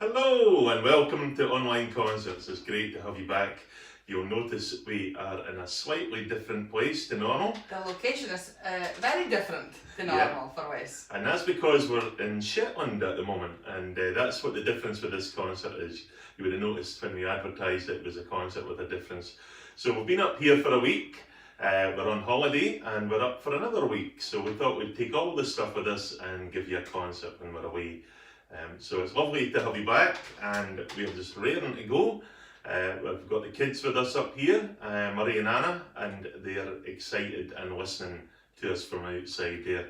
Hello and welcome to Online Concerts. It's great to have you back. You'll notice we are in a slightly different place to normal. The location is very different to normal for us. And that's because we're in Shetland at the moment, and that's what the difference with this concert is. You would have noticed when we advertised it was a concert with a difference. So we've been up here for a week, we're on holiday and we're up for another week. So we thought we'd take all the stuff with us and give you a concert when we're away. So it's lovely to have you back, and we're just raring to go. We've got the kids with us up here, Murray and Anna, and they're excited and listening to us from outside there.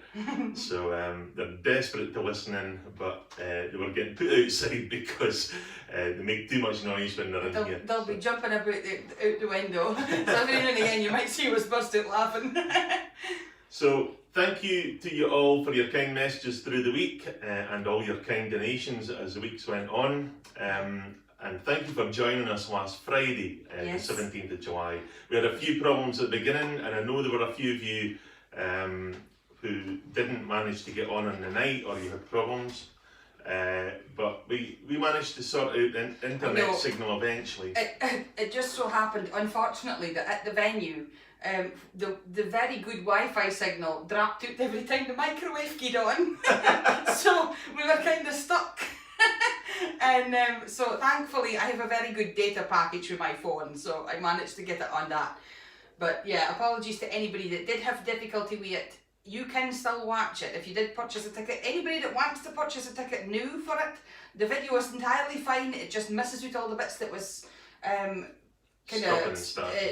So they're desperate to listen in, but they were getting put outside because they make too much noise when they're in here. They'll be jumping about out the window. So every now and again you might see us burst out laughing. So thank you to you all for your kind messages through the week and all your kind donations as the weeks went on. And thank you for joining us last Friday, Yes. the 17th of July. We had a few problems at the beginning, and I know there were a few of you who didn't manage to get on the night, or you had problems. But we managed to sort out the internet signal eventually. It just so happened, unfortunately, that at the venue, the very good Wi-Fi signal dropped out every time the microwave keyed on. So we were kind of stuck. And so thankfully I have a very good data package with my phone, so I managed to get it on that. But yeah, apologies to anybody that did have difficulty with it. You can still watch it if you did purchase a ticket. Anybody that wants to purchase a ticket new for it, the video is entirely fine. It just misses out all the bits that was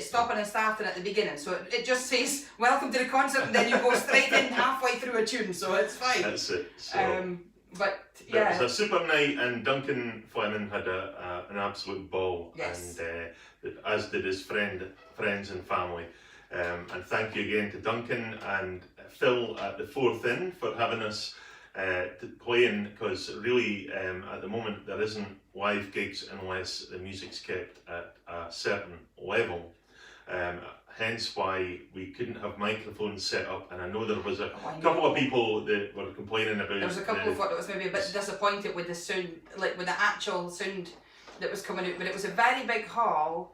stopping and starting at the beginning. So it just says welcome to the concert, and then you go straight in halfway through a tune, so it's fine. That's it. So, but yeah, it was a super night, and Duncan Fleming had an absolute ball. Yes. And as did his friends and family. And thank you again to Duncan and Phil at the Fourth Inn for having us playing, because really at the moment there isn't live gigs unless the music's kept at a certain level. Hence why we couldn't have microphones set up, and I know there was a couple of people that were complaining about. There was a couple who thought it was maybe a bit disappointed with the sound, like with the actual sound that was coming out, but it was a very big hall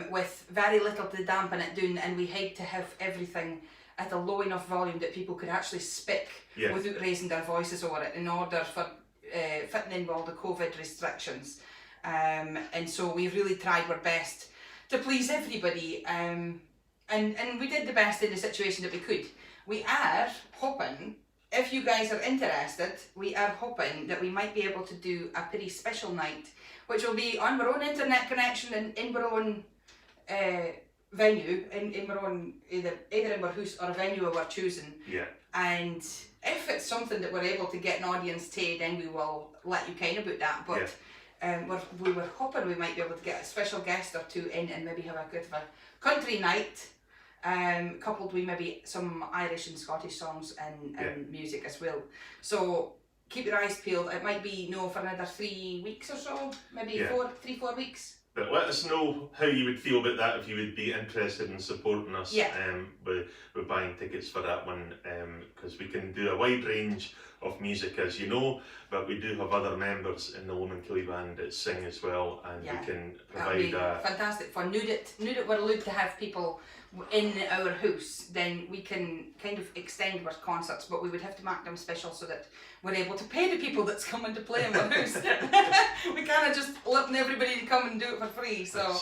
with very little to dampen it down, and we had to have everything at a low enough volume that people could actually speak without raising their voices over it, in order for fitting in with all the COVID restrictions. And so we really tried our best to please everybody, and we did the best in the situation that we could. We are hoping, if you guys are interested, we are hoping that we might be able to do a pretty special night, which will be on our own internet connection and in our own venue, in our own, either in our house or a venue we're choosing. Yeah. And if it's something that we're able to get an audience to, then we will let you kind about that. But we were hoping we might be able to get a special guest or two in and maybe have a good country night, coupled with maybe some Irish and Scottish songs and music as well. So keep your eyes peeled. It might be for another 3 weeks or so, maybe 3-4 weeks. But let us know how you would feel about that, if you would be interested in supporting us with buying tickets for that one, because we can do a wide range of music, as you know, but we do have other members in the Lomond Ceilidh band that sing as well, and we can provide fantastic fun. Now that we're allowed to have people in our house, then we can kind of extend our concerts, but we would have to make them special so that we're able to pay the people that's coming to play in our house. We can't just letting everybody to come and do it for free. So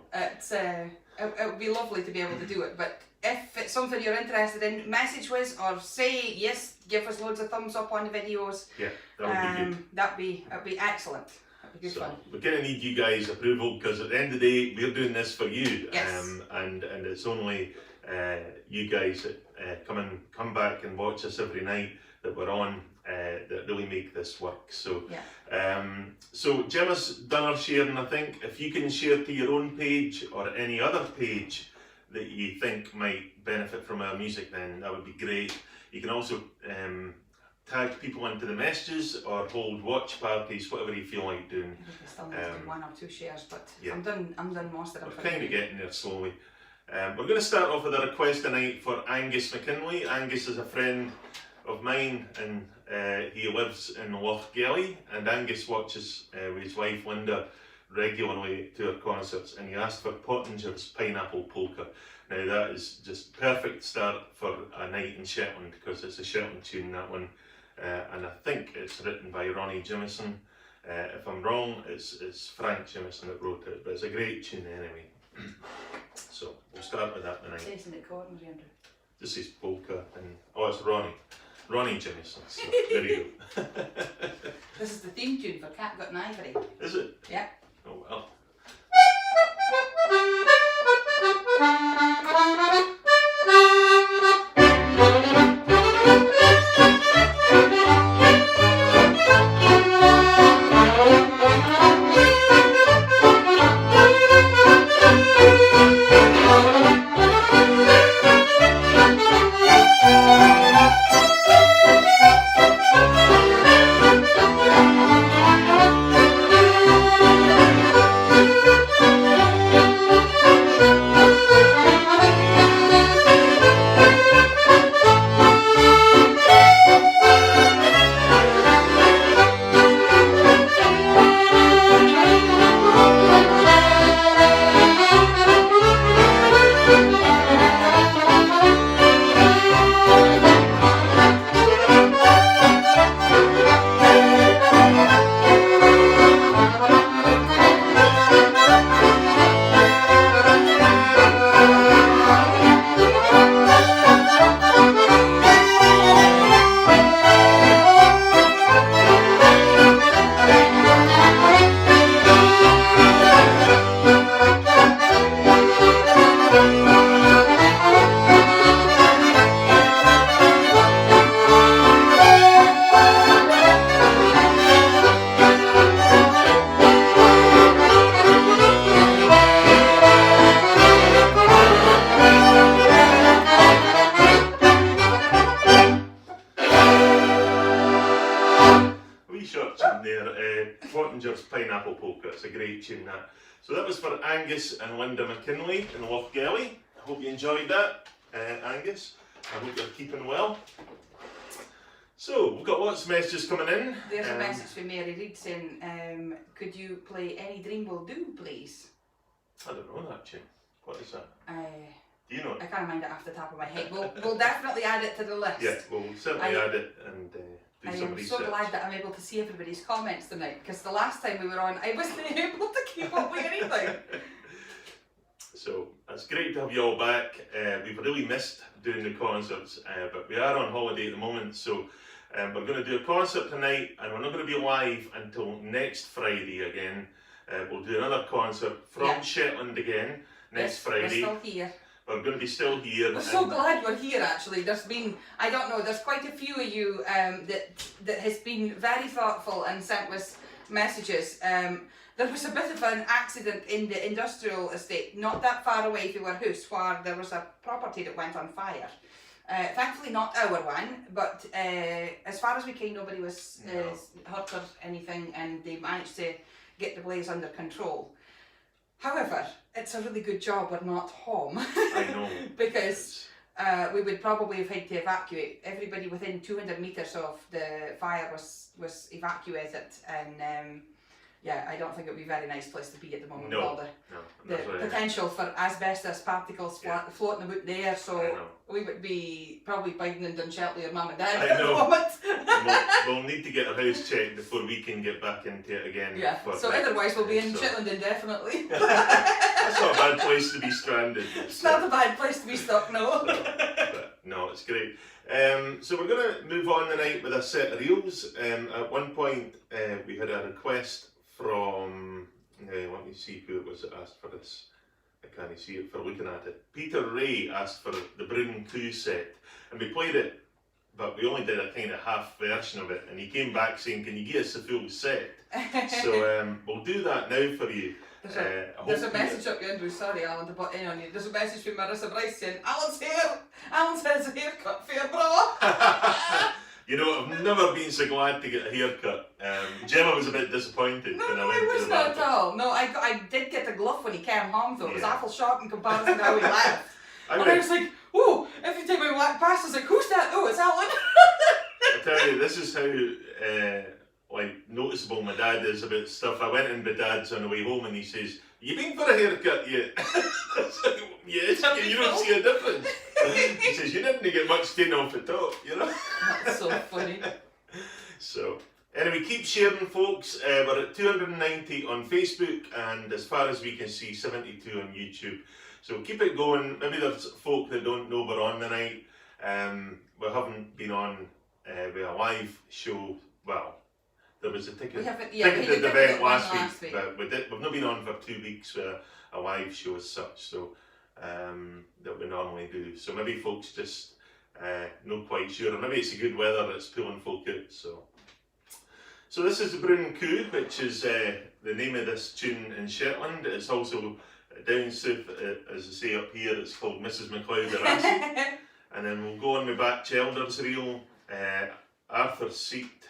it would be lovely to be able to do it. But if it's something you're interested in, message us or say yes, give us loads of thumbs up on the videos. Yeah, that would be good. That'd be excellent. Good fun. We kind of need you guys' approval, because at the end of the day we're doing this for you. Yes. And it's only you guys that come back and watch us every night that we're on that really make this work. So so Gemma's done her sharing. I think if you can share to your own page or any other page that you think might benefit from our music, then that would be great. You can also tag people into the messages or hold watch parties, whatever you feel like doing. We still need to do 1 or 2 shares, but yeah. I'm done most of them. We're kind of getting there slowly. We're going to start off with a request tonight for Angus McKinley. Angus is a friend of mine and He lives in Loch Gelly, and Angus watches with his wife Linda regularly to her concerts, and he asked for Pottinger's Pineapple Polka. Now that is just perfect start for a night in Shetland, because it's a Shetland tune, that one, and I think it's written by Ronnie Jimison. If I'm wrong, it's Frank Jimison that wrote it, but it's a great tune anyway. So we'll start with that tonight. Isn't it corners, Andrew? This is polka, and it's Ronnie Jimison. So there you go. This is the theme tune for Catgut and Ivory. Is it? Yeah. Oh well. Pottinger's Pineapple Polka. It's a great tune, that. So that was for Angus and Linda McKinley in Loch Gelly. I hope you enjoyed that, Angus. I hope you're keeping well. So we've got lots of messages coming in. There's a message from Mary Reid saying, could you play Any Dream Will Do, please? I don't know that tune. What is that? Do you know it? I can't mind it off the top of my head. We'll definitely add it to the list. Yeah, we'll certainly add it and do some research. I am so glad that I'm able to see everybody's comments tonight, because the last time we were on, I wasn't able to keep up with anything. So it's great to have you all back. We've really missed doing the concerts, but we are on holiday at the moment, so we're going to do a concert tonight, and we're not going to be live until next Friday again. We'll do another concert from Shetland again next Friday. We're still here. We're going to be still here. We're so glad we're here, actually. There's been, I don't know, there's quite a few of you that has been very thoughtful and sent us messages. There was a bit of an accident in the industrial estate, not that far away from our house, where there was a property that went on fire. Thankfully not our one, but as far as we came, nobody was hurt or anything, and they managed to get the blaze under control. However, it's a really good job we're not home. I know. Because we would probably have had to evacuate. Everybody within 200 metres of the fire was evacuated, and I don't think it would be a very nice place to be at the moment with all the potential for asbestos particles floating about there, so we would be probably Biden and Dunsheltley or Mum and Dad at the moment. We'll need to get our house checked before we can get back into it again. Yeah, so otherwise we'll be in Shetland indefinitely. That's not a bad place to be stranded. It's not a bad place to be stuck, no. No, it's great. So we're going to move on tonight with a set of reels. At one point we had a request from, let me see who it was that asked for this. I can't see it for looking at it. Peter Ray asked for the Broom 2 set, and we played it, but we only did a kind of half version of it, and he came back saying, can you give us the full set? So we'll do that now for you. There's a message up here, Andrew, sorry Alan to butt in on you. There's a message from Marissa Bryce saying, Alan's has a haircut, fair bra. You know, I've never been so glad to get a haircut. Gemma was a bit disappointed when I went I to wasn't at all. No, I did get a glove when he came home though. It was awful sharp in comparison to how he left. And I was like, oh, every time I walked past I was like, who's that? Oh, it's Alan. I tell you, this is how like noticeable my dad is about stuff. I went in with Dad's on the way home, and he says, "You been for a haircut yet?" I was like, "Yes, you don't see a difference." He says, "You didn't get much skin off the top, you know." That's so funny. So anyway, keep sharing, folks. We're at 290 on Facebook, and as far as we can see, 72 on YouTube. So keep it going. Maybe there's folk that don't know we're on tonight. We haven't been on with a live show. Well, there was a ticketed event last week, but we've not been on for 2 weeks with a live show as such. So that we normally do. So maybe folks just not quite sure, or maybe it's the good weather that's pulling folk out. So this is the Bryn Coo, which is the name of this tune in Shetland. It's also down south, as I say up here, it's called Mrs. MacLeod the Lassie. And then we'll go on with back Chelder's reel, Arthur's Seat,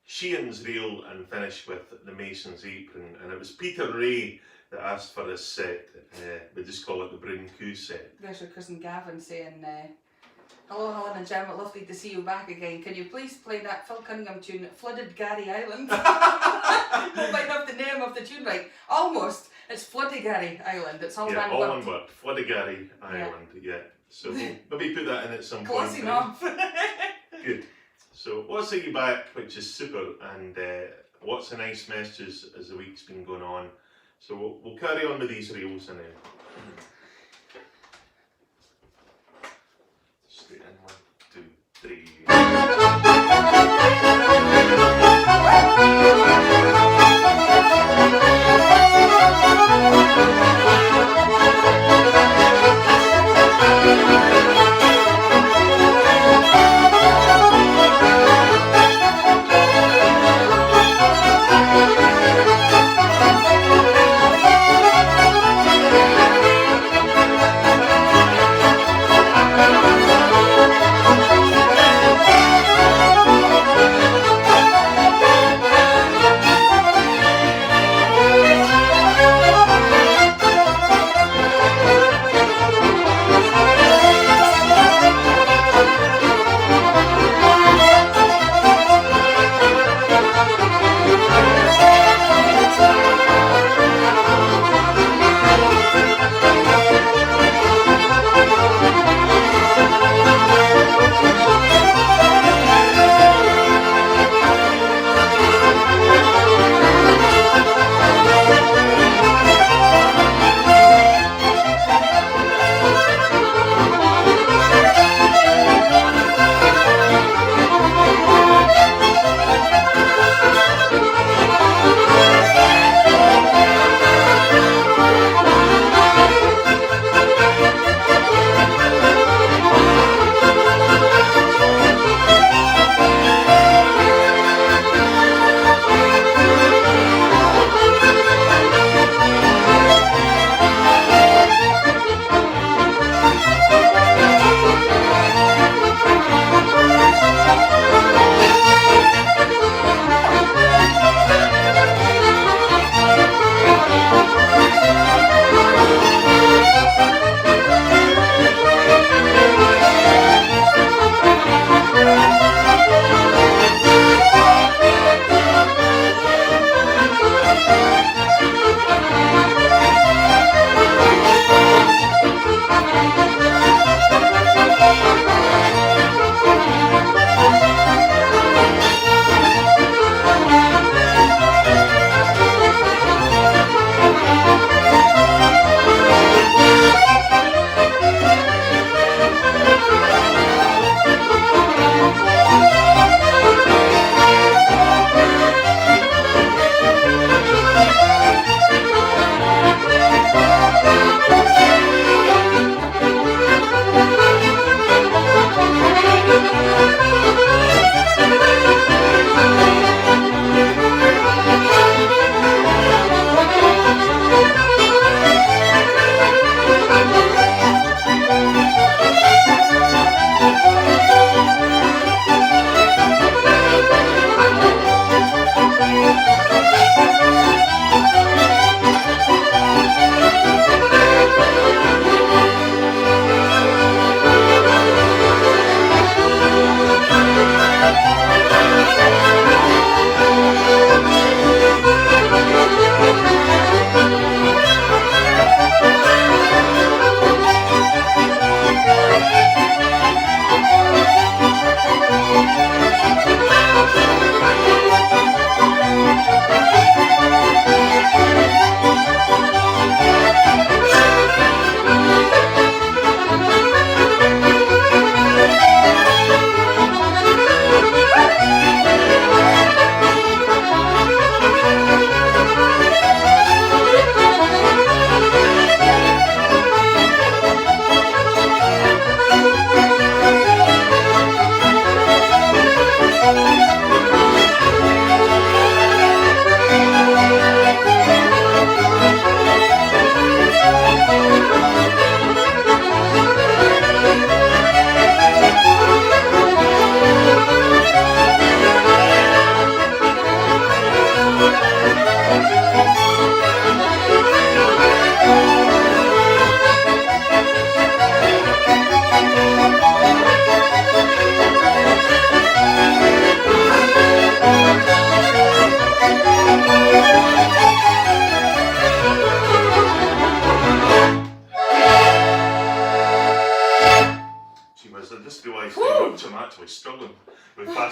Sheehan's reel, and finish with the Mason's Apron. And it was Peter Ray that asked for this set. We just call it the Bryn Coo set. There's your cousin Gavin saying, "Hello Helen and Jim, lovely to see you back again. Can you please play that Phil Cunningham tune, Flooded Gary Island?" You might have the name of the tune right. Almost. It's Flooded Gary Island. It's all yeah, one all word. one word. Flooded Gary Island, yeah. So we'll maybe put that in at some Close point. enough. Good. So what's you back, which is super, and lots of nice messages as the week's been going on. So we'll carry on with these reels and then. Straight in, 1, 2, 3.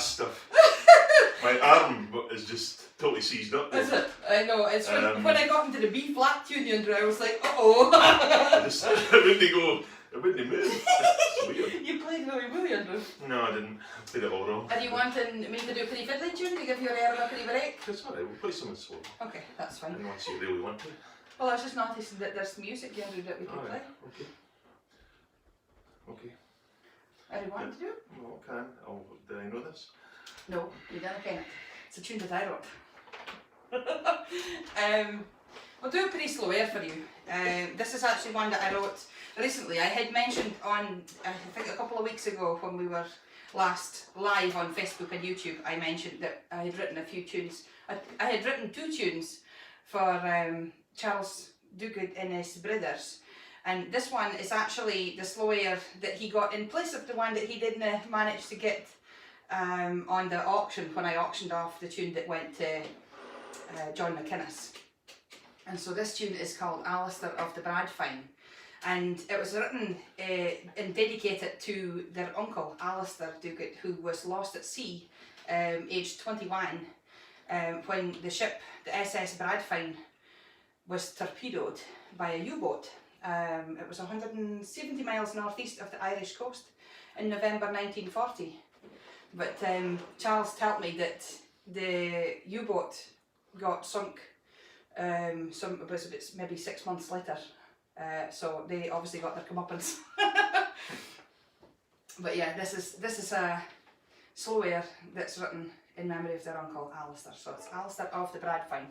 stuff. My arm is just totally seized up. Is it? I know. It's when I got into the B flat tune, Andrew, I was like, It wouldn't move. It's weird. You played really well, Andrew. No, I didn't. I played it all wrong. Are you wanting me to do a pretty fiddly tune to give your ear a pretty break? It's alright, we'll play something slow. Okay, that's fine. Unless you really want to. Well, I was just noticing that there's music, Andrew, that we can play. Okay. Okay. Are you wanting to do it? Well, can. Did I know this? No, you didn't ken it. It's a tune that I wrote. We'll do it pretty slow air for you. This is actually one that I wrote recently. I had mentioned on, I think a couple of weeks ago when we were last live on Facebook and YouTube, I mentioned that I had written a few tunes. I had written 2 tunes for Charles Duguid and his brothers. And this one is actually the slow air that he got in place of the one that he didn't manage to get on the auction when I auctioned off the tune that went to John McInnes. And so this tune is called Alistair of the Bradfine, and it was written and dedicated to their uncle Alistair Duguid, who was lost at sea, aged 21, when the ship, the SS Bradfine, was torpedoed by a U-boat. It was 170 miles northeast of the Irish coast in November 1940. But Charles told me that the U-boat got sunk it was maybe 6 months later, so they obviously got their comeuppance. But yeah, this is a slow air that's written in memory of their uncle Alistair. So it's Alistair of the Bradfine.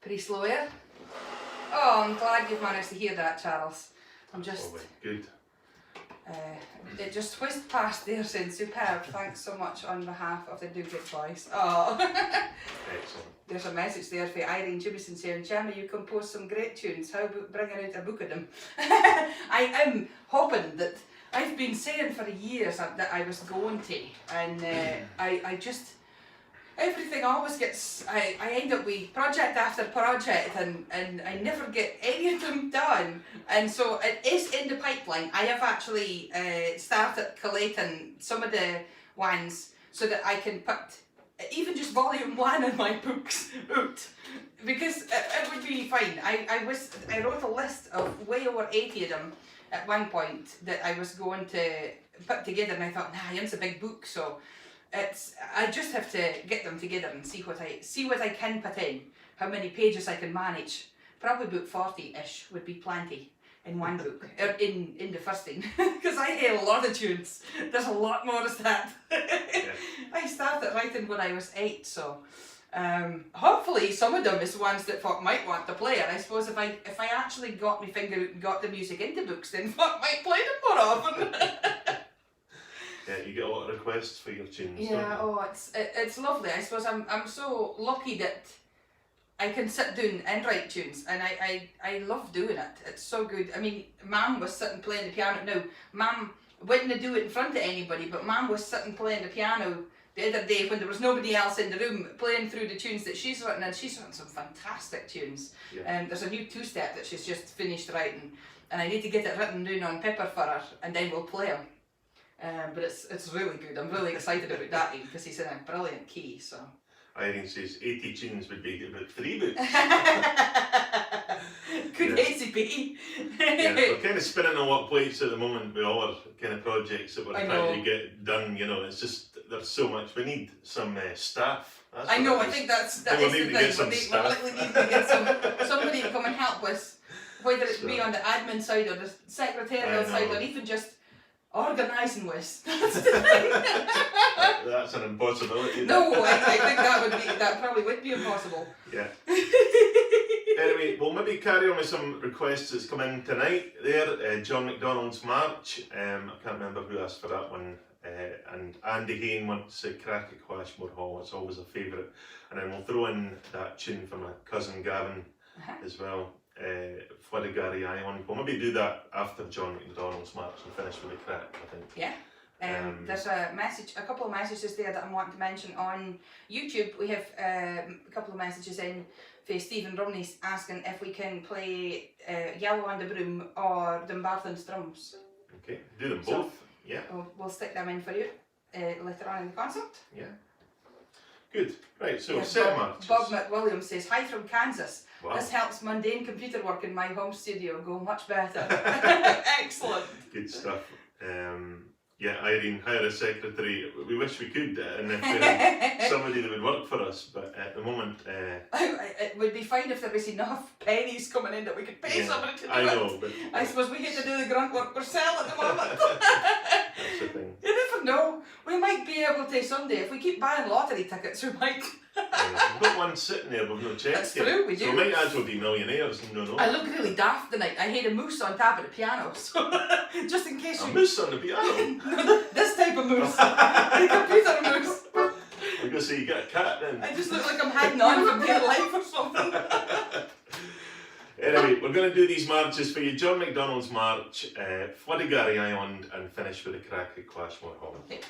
Pretty slow air. Oh, I'm glad you've managed to hear that, Charles. I'm just... Oh, good. It just whizzed past there saying superb. Thanks so much on behalf of the Do Good Boys. Oh. Excellent. There's a message there for Irene Jimison saying, Gemma, you composed some great tunes. How about bringing out a book of them? I am hoping that I've been saying for years that I was going to, and I just, everything always gets, I end up with project after project, and I never get any of them done. And so it is in the pipeline. I have actually started collating some of the ones so that I can put even just volume 1 of my books out, because it would be fine. I wrote a list of way over 80 of them at one point that I was going to put together, and I thought, nah, it's a big book, so I just have to get them together and see what I can put in, how many pages I can manage. Probably about 40-ish would be plenty in one book, or in the first thing, because I hear a lot of tunes. There's a lot more to that. Yeah. I started writing when I was 8, so hopefully some of them is ones that folk might want to play. And I suppose if I actually got my finger out and got the music into books, then folk might play them more often. Yeah, you get a lot of requests for your tunes. Yeah, don't you? oh, it's lovely. I suppose I'm so lucky that I can sit down and write tunes, and I love doing it. It's so good. I mean, Mum was sitting playing the piano. Now, Mum wouldn't do it in front of anybody, but Mum was sitting playing the piano the other day when there was nobody else in the room, playing through the tunes that she's written, and she's written some fantastic tunes. Yeah. There's a new 2-step that she's just finished writing, and I need to get it written down on paper for her, and then we'll play them. But it's really good. I'm really excited about that one because he's in a brilliant key. So. Irene says 80 tunes would be about 3 books. Could Yeah. easy be. Yeah, we're kind of spinning on what plates at the moment with all our kind of projects that we're I trying know. to get done. You know, it's just there's so much. We need some staff. That's I what know. it I is. think that Well, is we the need to get some thing. We staff. really need to get somebody to come and help us, whether it be So- on the admin side or the secretarial I know. side, or even just organising with. That's an impossibility. No, I think that probably would be impossible. Yeah. Anyway, we'll maybe carry on with some requests that's come in tonight there. John McDonald's March, I can't remember who asked for that one. And Andy Hayne wants Crack at Quashmore Hall, it's always a favourite. And then we'll throw in that tune from my cousin Gavin as well, Gary Island. We'll maybe do that after John McDonald's March and finish with the Crack, I think. Yeah. There's a couple of messages there that I'm wanting to mention on YouTube. We have a couple of messages in for Stephen Romney's asking if we can play Yellow on the Broom or Dumbarton's Drums. Okay, do them So- both. Yeah, We'll stick them in for you later on in the concert. yeah. Good. Right, so Yes, set Bob marches. McWilliams says, hi from Kansas. Wow. This helps mundane computer work in my home studio go much better. Excellent. Good stuff. Yeah, Irene, hire a secretary. We wish we could, and if we had somebody that would work for us, but at the moment, It would be fine if there was enough pennies coming in that we could pay yeah, somebody to do I it. know, but I suppose we hate to do the grunt work ourselves at the moment. that's the thing. You never know. We might be able to someday. If we keep buying lottery tickets, we might. We've got one sitting there we've not checked That's yet. true, we So do. we might as well be millionaires and don't know. I look really daft tonight. I had a moose on top of the piano, so just in case A you. moose on the piano. No, this type of moose. The computer moose. We're going to say you get a cat then. I just look like I'm hiding on from dear life or something. Anyway, we're going to do these marches for you. John McDonald's March, Gary Island, and finish with the Crack at Quashmore Hall. Okay.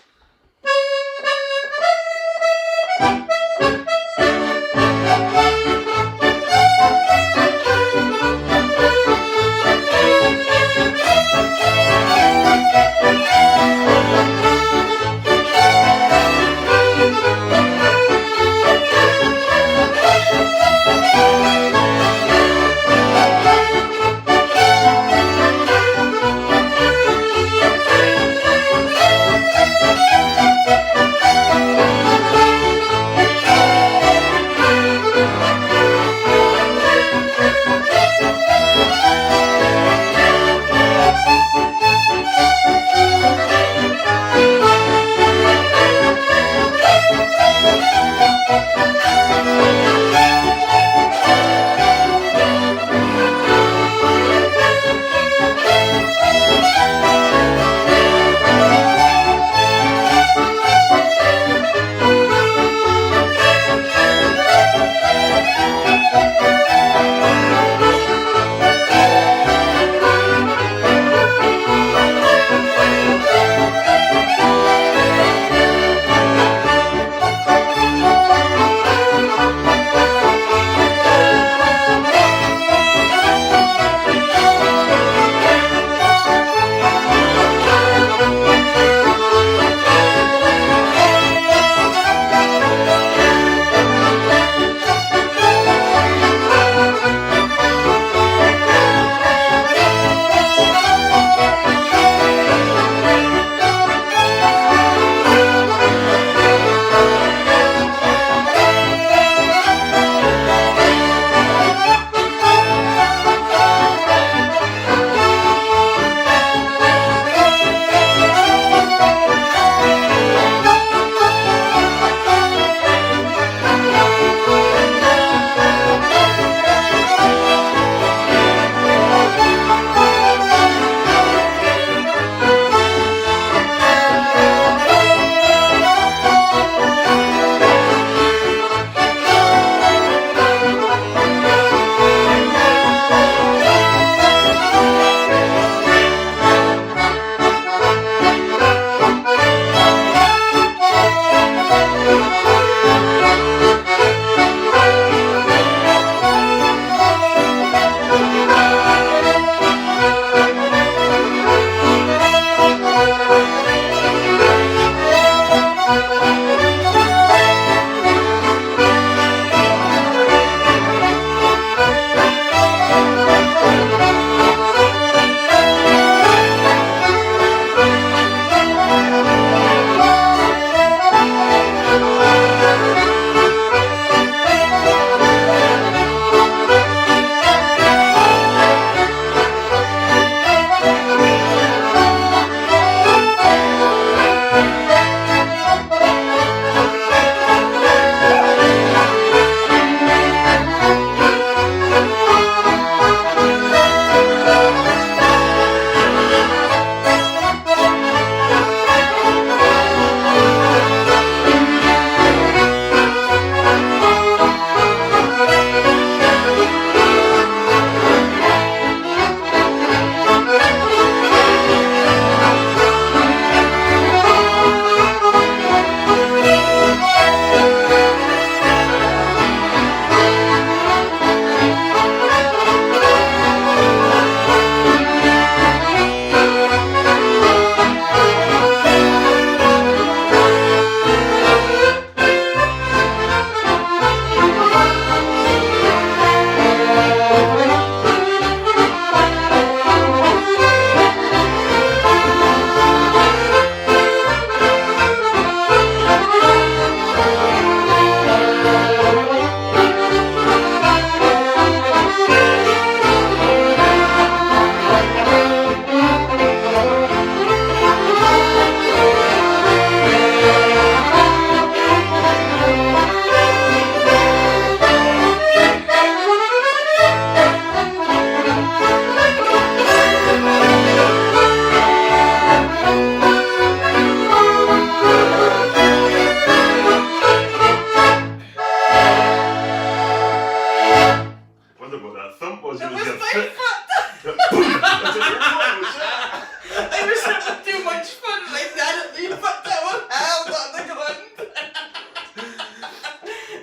wondered what that thump was. It was your my foot. foot. What was that? I was having too much fun and I said it, you put that one held on the ground.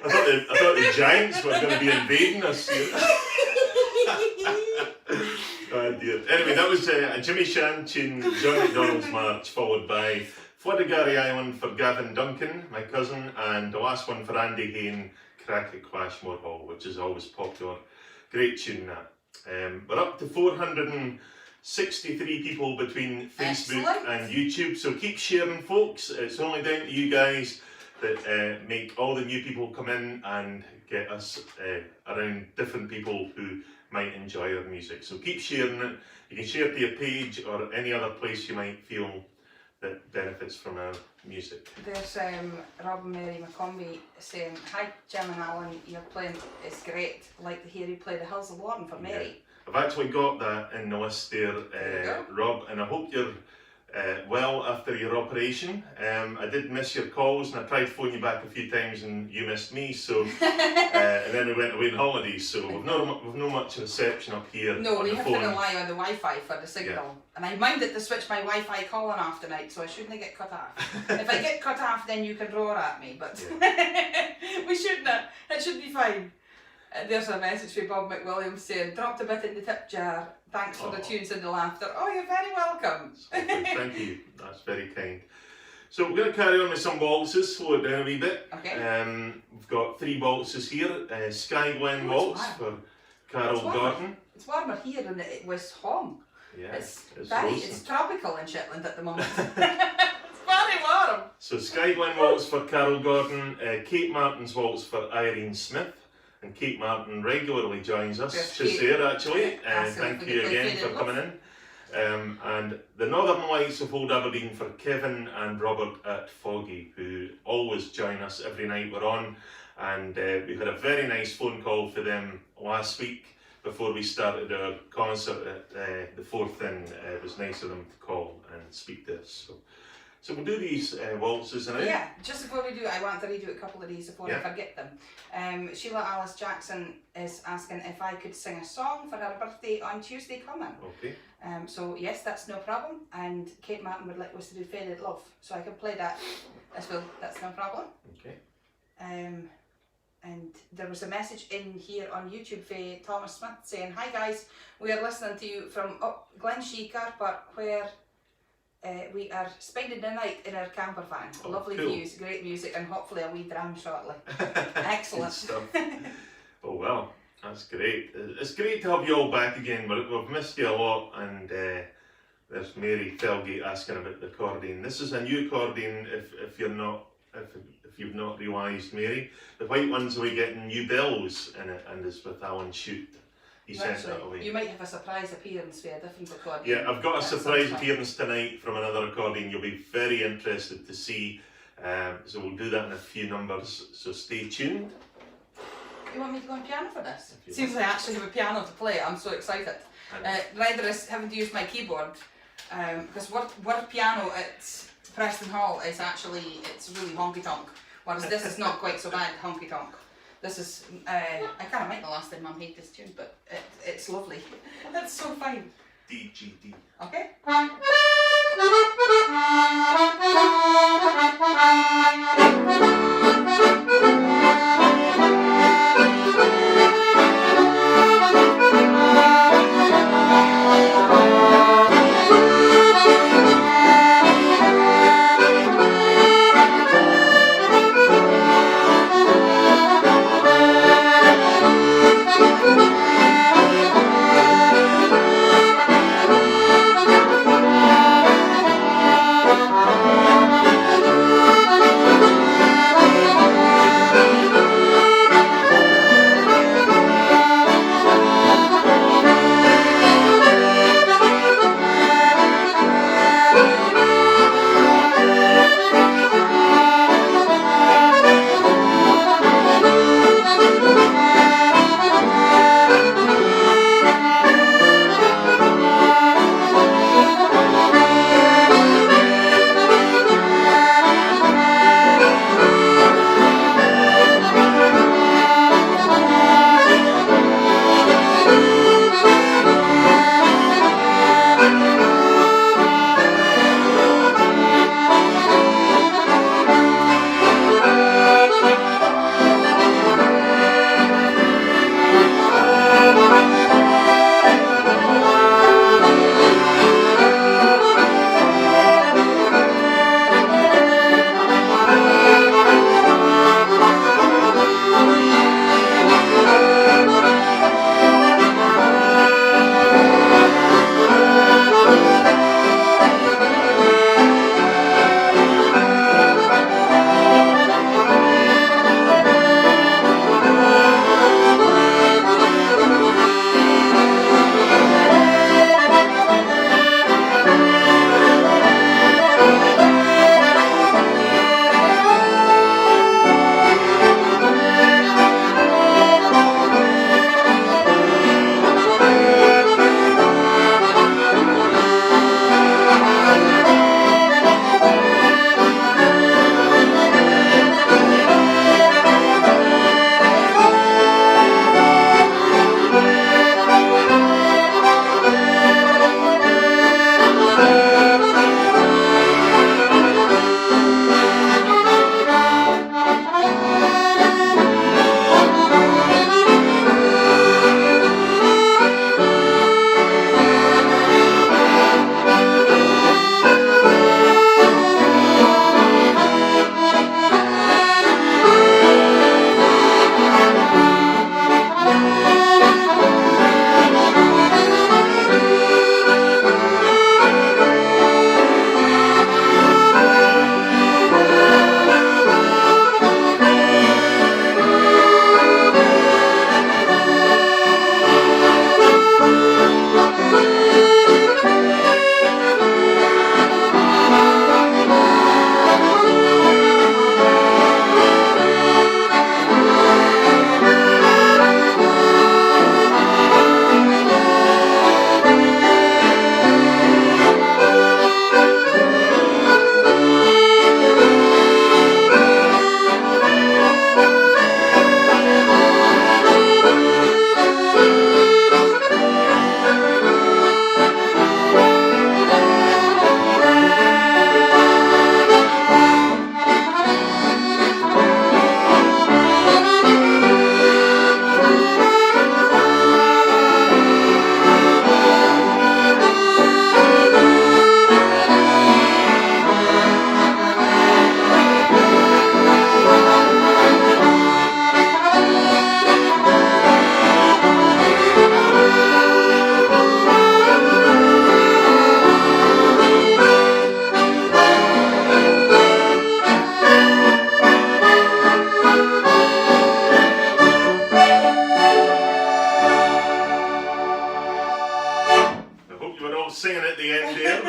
I thought the Giants were going to be invading us. Oh dear. Anyway, that was a Jimmy Shan tune, John McDonald's March, followed by Floodagary Island for Gavin Duncan, my cousin, and the last one for Andy Hain, Crack at Quashmore Hall, which is always popular. Great tune that. We're up to 463 people between Facebook Excellent. and YouTube, so keep sharing, folks. It's only down to you guys that make all the new people come in and get us around different people who might enjoy our music. So keep sharing it. You can share it to your page or any other place you might feel that benefits from our music. There's Rob and Mary McCombie saying, hi Jim and Alan, your playing is great. Like to hear you play the Hills of Warren for Mary. Yeah. I've actually got that in the list there, Rob, and I hope you're well after your operation. I did miss your calls and I tried phoning you back a few times and you missed me, so and then we went away on holidays, so we've no much reception up here. No, on we the have phone. to rely on the Wi-Fi for the signal. Yeah. And I minded to switch my Wi-Fi calling off tonight, so I shouldn't get cut off. If I get cut off, then you can roar at me, but we shouldn't. It should be fine. There's a message from Bob McWilliams saying, dropped a bit in the tip jar. Thanks for the tunes and the laughter. Oh, you're very welcome. Thank you. That's very kind. So we're going to carry on with some waltzes, slow it down a wee bit. Okay. We've got 3 waltzes here. Sky Glen Waltz for Carol Gordon. It's warmer here than it was home. Yeah, it's tropical in Shetland at the moment. It's very warm. So Sky Glen Waltz for Carol Gordon, Kate Martin's Waltz for Irene Smith. And Kate Martin regularly joins us. She's there actually. Thank you again for coming in. And the Northern Lights of Old Aberdeen for Kevin and Robert at Foggy, who always join us every night we're on. And we had a very nice phone call for them last week before we started our concert at the Fourth Inn. It was nice of them to call and speak to us. So we'll do these waltzes now. Yeah, just before we do, I want to read you a couple of these before I forget them. Sheila Alice Jackson is asking if I could sing a song for her birthday on Tuesday coming. Okay. So yes, that's no problem. And Kate Martin would like us to do Faded Love, so I can play that as well. That's no problem. Okay. And there was a message in here on YouTube for Thomas Smith saying, hi guys, we are listening to you from up Glenshee Car Park where we are spending the night in our camper van. Oh, lovely cool. views, great music, and hopefully a wee dram shortly. Excellent. Good stuff. Oh well, that's great. It's great to have you all back again. We've missed you a lot, and there's Mary Felgate asking about the accordion. This is a new accordion. If you've not realised, Mary, the white ones will be getting new bells in it, and it's with Alan Shute. He sent that away. You might have a surprise appearance for a different accordion. Yeah, I've got a surprise appearance tonight from another accordion you'll be very interested to see. So we'll do that in a few numbers, so stay tuned. You want me to go on piano for this? Seems like I actually have a piano to play. I'm so excited. Rather than having to use my keyboard, because word piano at Preston Hall is actually, it's really honky tonk, whereas this is not quite so bad honky tonk. This is, I can't remember the last time Mum made this tune, but it's lovely. That's so fine. D, G, D. Okay.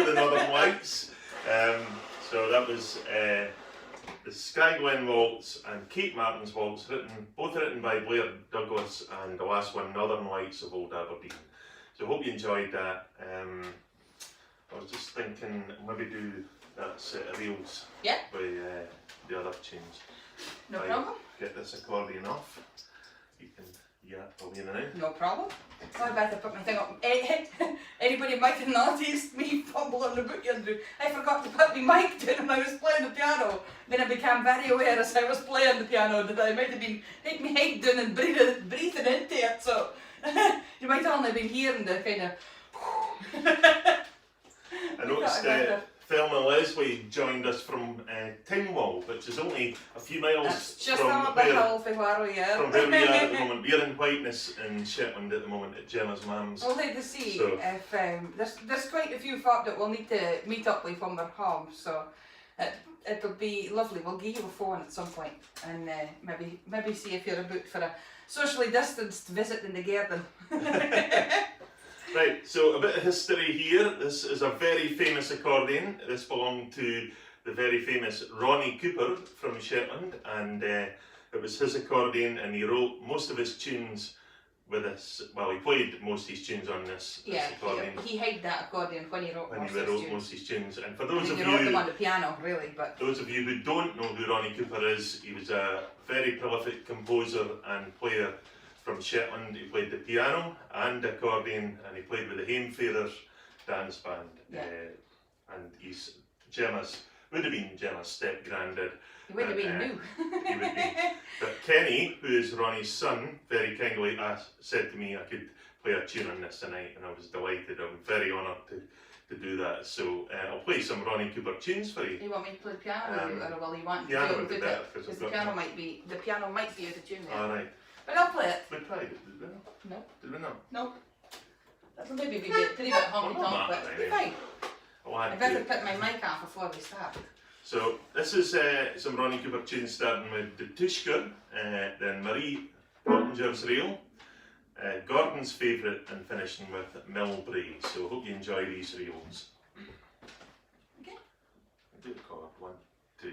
the Northern Lights. So that was the Sky Glen Waltz and Kate Martin's Waltz, both written by Blair Douglas, and the last one, Northern Lights of Old Aberdeen. So hope you enjoyed that. I was just thinking maybe do that set of reels with the other tunes. No problem. Get this accordion off. You can away now. No problem. So I better put my thing up. Anybody might have noticed me fumble on the book yonder. I forgot to put my mic down when I was playing the piano. Then I became very aware as I was playing the piano that I might have been taking my head down and breathing into it. So you might only been hearing the kind of. I noticed Thelma Leslie joined us from Tingwall, which is only a few miles just from on the hill from where we are. From where we are at the moment. We're in Whiteness in Shetland at the moment at Gemma's mum's. We'll need to see So- if there's quite a few folk that we'll need to meet up with from their home, so it'll be lovely. We'll give you a phone at some point and maybe see if you're about for a socially distanced visit in the garden. Right, so a bit of history here. This is a very famous accordion. This belonged to the very famous Ronnie Cooper from Shetland, and it was his accordion, and he wrote most of his tunes with this. Well, he played most of his tunes on this accordion. He had that accordion when he wrote most most of his tunes. And for those of he wrote them you, on the piano, really, but those of you who don't know who Ronnie Cooper is, he was a very prolific composer and player from Shetland. He played the piano and the accordion, and he played with the Haimfarers dance band. And he's would have been Gemma's step-granddad. he would have been new. He would be. But Kenny, who is Ronnie's son, very kindly said to me I could play a tune on this tonight, and I was delighted. I'm very honoured to do that. So I'll play some Ronnie Cooper tunes for you. You want me to play the piano, or will you want piano to would do be it? better, Because the piano might be out of tune there. Alright. But I'll play it. We tried it, did we not? No. Did we not? No. That'll maybe be a pretty bit honky tonk, but it'll be fine. I better put my mic on before we start. So this is some Ronnie Cooper tunes, starting with the Tushka, then Marie Pottinger's Reel, Gordon's Favourite, and finishing with Milbrae. So hope you enjoy these reels. Okay. Do the chord, 1, 2.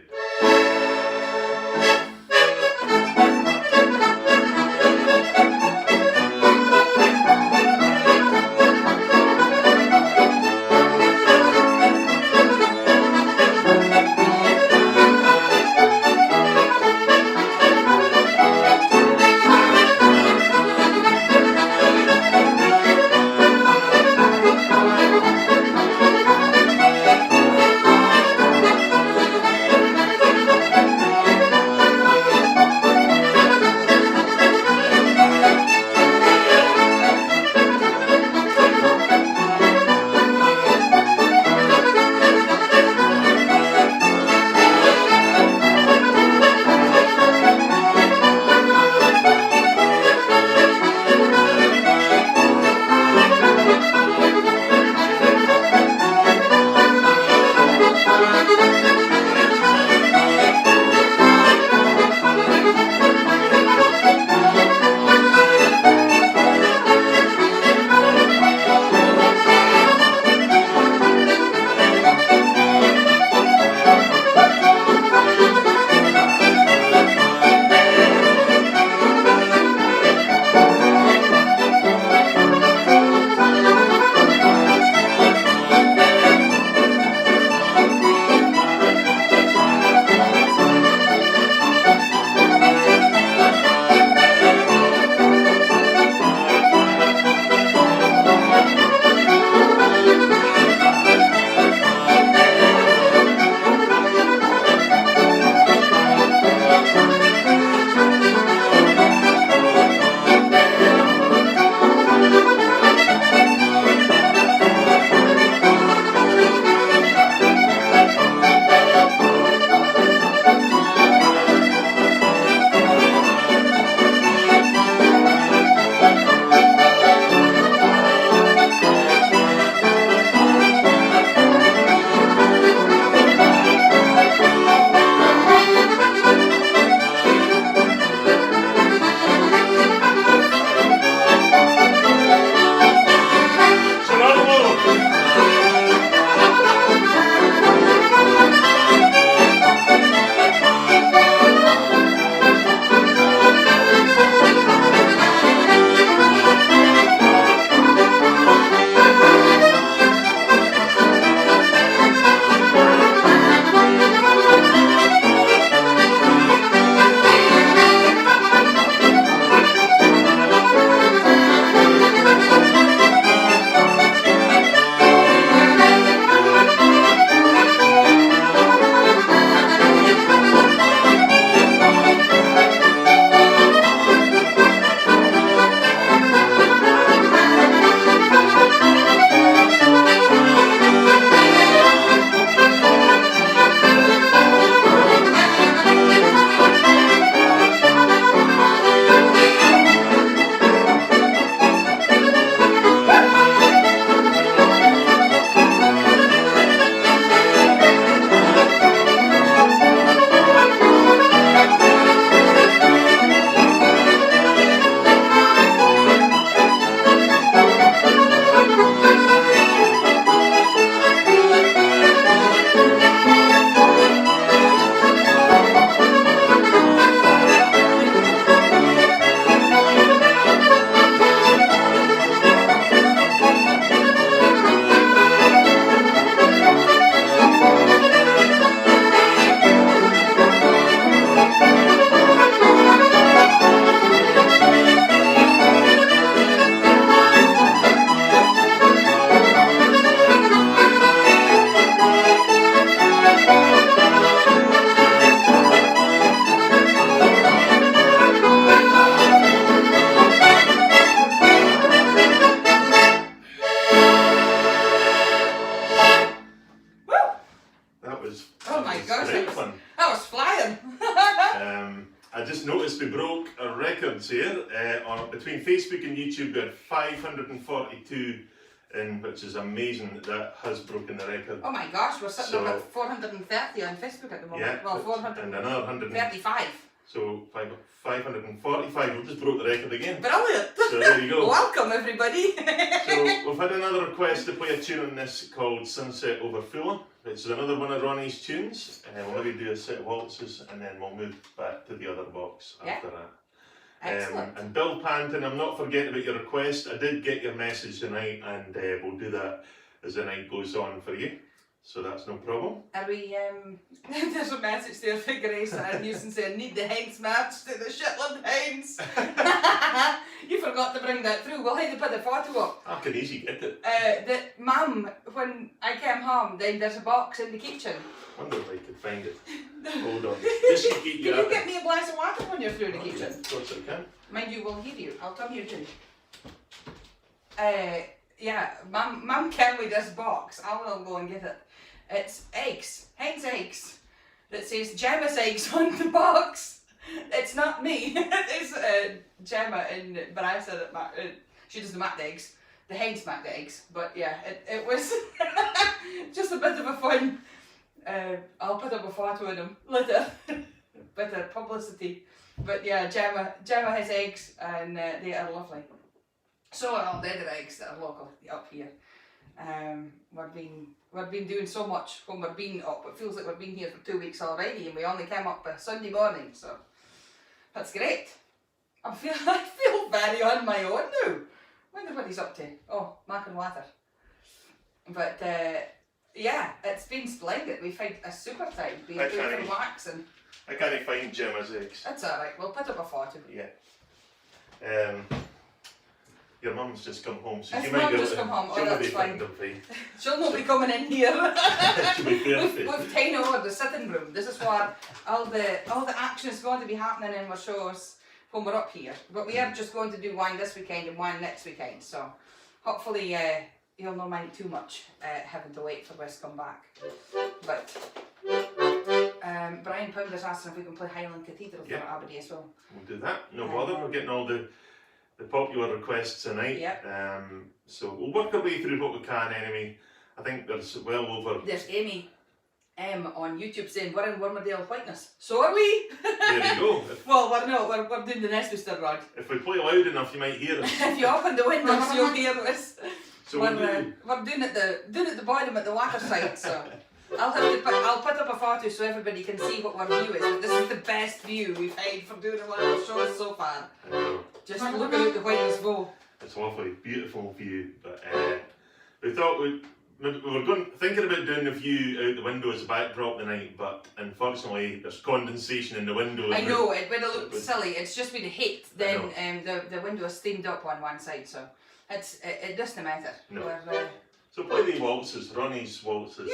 between Facebook and YouTube, we had 542 in, which is amazing. That has broken the record. Oh my gosh, we're sitting up at 430 on Facebook at the moment. Yeah, well, and another 435. So 545. We've just broke the record again. Brilliant. So there you go. Welcome everybody. So we've had another request to play a tune on this called Sunset Over Fuller. It's another one of Ronnie's tunes. We'll maybe do a set of waltzes and then we'll move back to the other box after that. Excellent. And Bill Panton, I'm not forgetting about your request. I did get your message tonight and we'll do that as the night goes on for you. So that's no problem. Are we, there's a message there for Grace and Houston saying, need the Hens match to the Shetland Hens. You forgot to bring that through. We'll have to put the photo up. I can easily get it. That Mum, when I came home, then there's a box in the kitchen. Wonder if I could find it. Hold on. Just keep Can you you get me a glass of water when you're through the Oh, kitchen? Of course I can. Mind you, we'll hear you. I'll come here too. Yeah, Mum came with this box. I will go and get it. It's eggs, Hens eggs, that says Gemma's eggs on the box. It's not me. It's Gemma, but I said it. She doesn't make the eggs. The Hens make the eggs. But yeah, it was just a bit of a fun. I'll put up a photo of them later. Bit of publicity. But yeah, Gemma has eggs and they are lovely. So are all the other eggs that are local up here. We've been doing so much when we've been up. It feels like we've been here for 2 weeks already, and we only came up Sunday morning, so that's great. I feel very on my own now. Wonder what he's up to. Oh, making water. But yeah, it's been splendid. We've had a super time. Been doing some wax and. I can't find Gemma's eggs. That's alright. We'll put up a photo. Yeah. Your mum's just come home, so His she might mum be just come home. Oh, that's fine. She'll not be coming in here. She'll be perfect. We've taken over the sitting room. This is where all the action is going to be happening in our shows when we're up here. But we are just going to do one this weekend and one next weekend. So hopefully you'll not mind too much having to wait for Wes to come back. But Brian Pounder's asking if we can play Highland Cathedral for Aberdeen as well. We'll do that. No bother. We're getting all the popular requests tonight. Yep. So we'll work our way through what we can anyway. I think there's well over. There's Amy M on YouTube saying we're in Wormadale Whiteness. So are we? There you go. Well, we're not. We're doing the Nestwester Rod. If we play loud enough, you might hear us. If you open the windows, you'll hear us. So we're doing at the bottom at the water side. So I'll put up a photo so everybody can see what our view is. But this is the best view we've had from doing one of our shows so far. Just looking out the Whiteness Bow. It's a lovely, beautiful view. But we thought we were thinking about doing the view out the window as a backdrop tonight, but unfortunately there's condensation in the window. I know, it would have looked silly. It's just with the heat, then the window is steamed up on one side, so it doesn't matter. No. So play the waltzes, Ronnie's waltzes,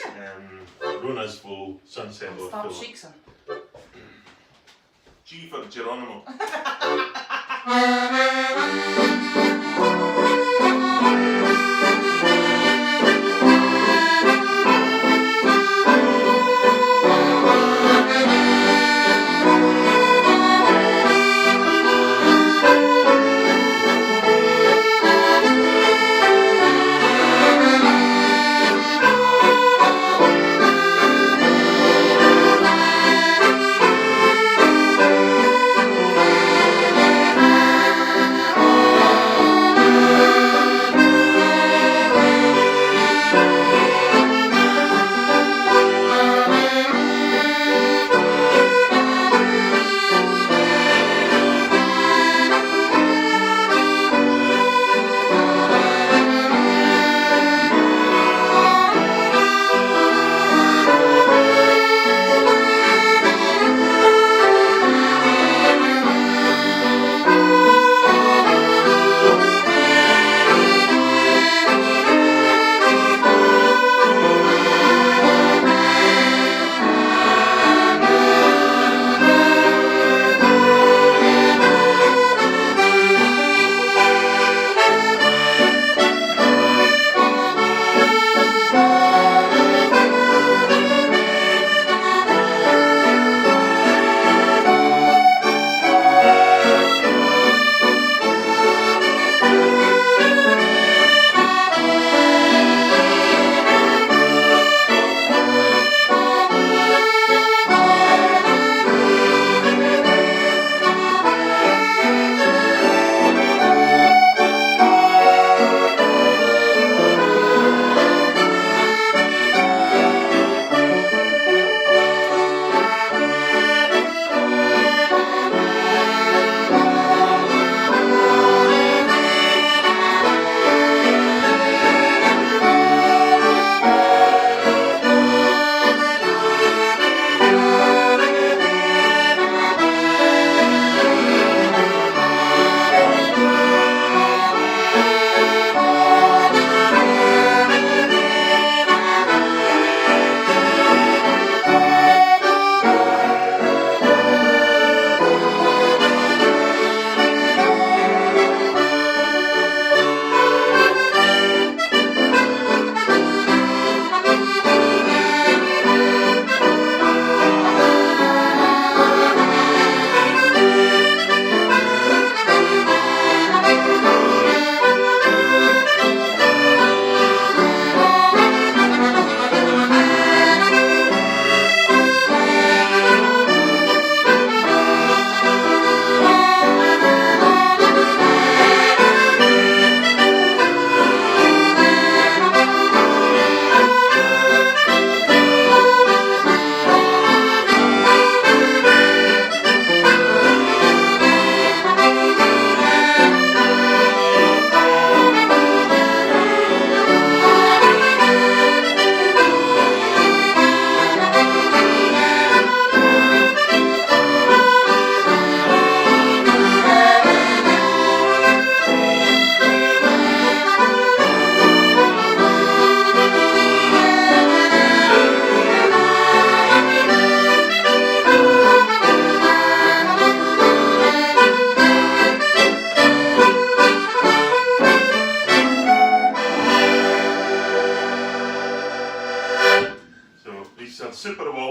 Rona's will Sunset Over Fuller. Stop sheiksing. G for Geronimo.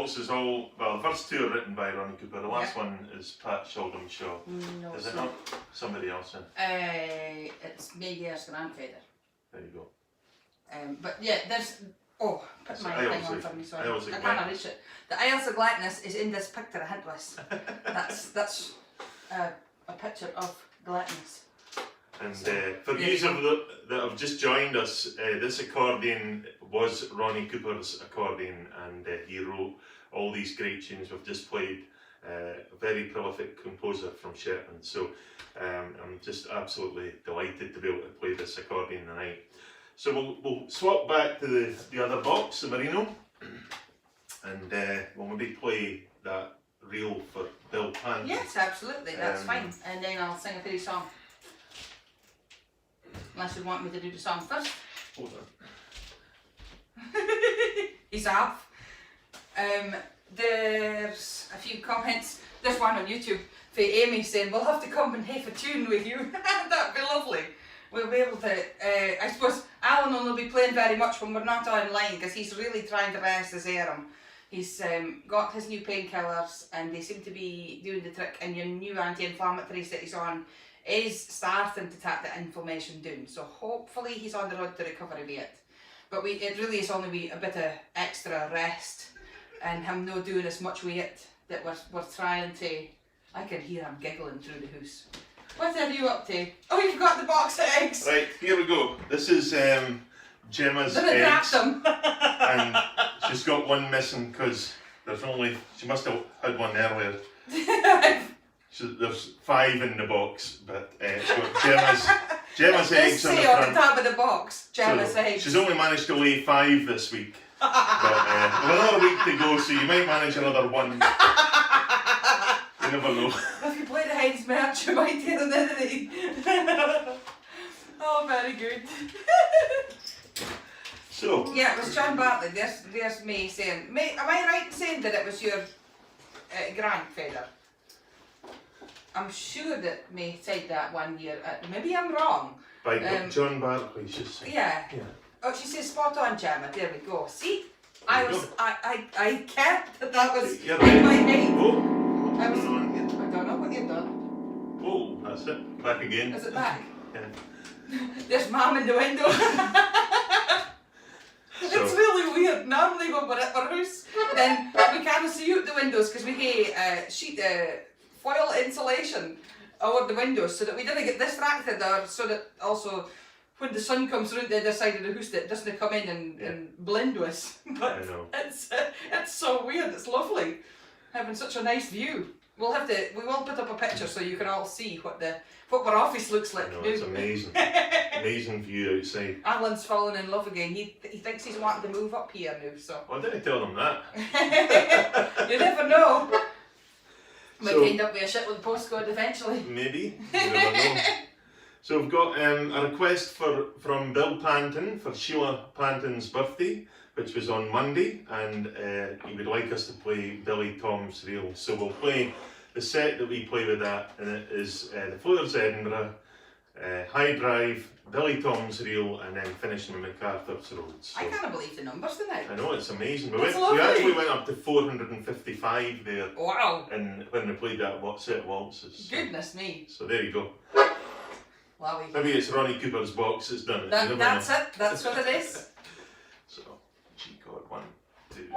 Waltz is all, well, the first two are written by Ronnie Cooper, the last one is Pat Shaw. No, Is it not? Somebody else in? It's Mayer's grandfather. There you go. But yeah, there's. Oh, put my thing on for me, sorry. I can't reach it. The Isles of Gladness is in this picture, I hint was. That's a picture of Gladness. And for you that have just joined us, this accordion was Ronnie Cooper's accordion, and he wrote all these great tunes we've just played. A very prolific composer from Shetland, so I'm just absolutely delighted to be able to play this accordion tonight. So we'll swap back to the other box, the Merino, and we'll maybe play that reel for Bill Pan. Yes, absolutely, that's fine. And then I'll sing a pretty song. Unless you want me to do the song first. Hold on. He's off. There's a few comments. There's one on YouTube for Amy saying, we'll have to come and have a tune with you. That'd be lovely. We'll be able to, I suppose Alan will be playing very much when we're not online because he's really trying to rest his arm. He's got his new painkillers and they seem to be doing the trick, and your new anti-inflammatories that he's on is starting to take the inflammation down. So hopefully he's on the road to recovery with it. But it really is only a bit of extra rest and him not doing as much with it that we're trying to. I can hear him giggling through the house. What are you up to? Oh, you've got the box of eggs. Right, here we go. This is Gemma's Did I eggs. them? And she's got one missing because she must have had one earlier. There's 5 in the box, but it's got Gemma's eggs on the front. On the top of the box, Gemma's eggs. She's only managed to lay 5 this week. But we've another week to go, so you might manage another 1. You never know. If you play the Heinz match, you might get an enemy. Oh, very good. So. Yeah, it was John Bartley. There's me saying, am I right in saying that it was your grandfather? I'm sure that May said that one year. Maybe I'm wrong. By John Bartley, she's saying. Yeah. Oh, she says spot on, Gemma. There we go. See, I kept that was in my head. Oh, I don't know what you've done. Oh, that's it. Back again. Is it back? Yeah. There's Mum in the window. It's really weird. Normally when we're at our house, then we can't see out the windows because we have sheet foil insulation over the windows so that we don't get distracted, or so that also when the sun comes around the other side of the house that doesn't come in and blend with us. But I know. It's so weird. It's lovely having such a nice view. We will put up a picture so you can all see what our office looks like. I know, it's amazing. Amazing view outside. Alan's fallen in love again. He thinks he's wanting to move up here now, so. Well, I didn't tell them that. You never know. Might So- end up with a Shetland postcode eventually. Maybe. You never know. So we've got a request from Bill Panton for Sheila Panton's birthday, which was on Monday, and he would like us to play Billy Tom's Reel. So we'll play the set that we play with that, and it is the Floaters Edinburgh, High Drive, Billy Tom's Reel, and then finishing with MacArthur's Road. So, I can't believe the numbers tonight. I know, it's amazing. We That's we actually lovely. went up to 455 there, Wow. and when we played that set waltzes. Goodness me. So there you go. Wowie. Maybe it's Ronnie Cooper's box that's done it. You never That's know. it. That's what it is. So, G chord 1, 2.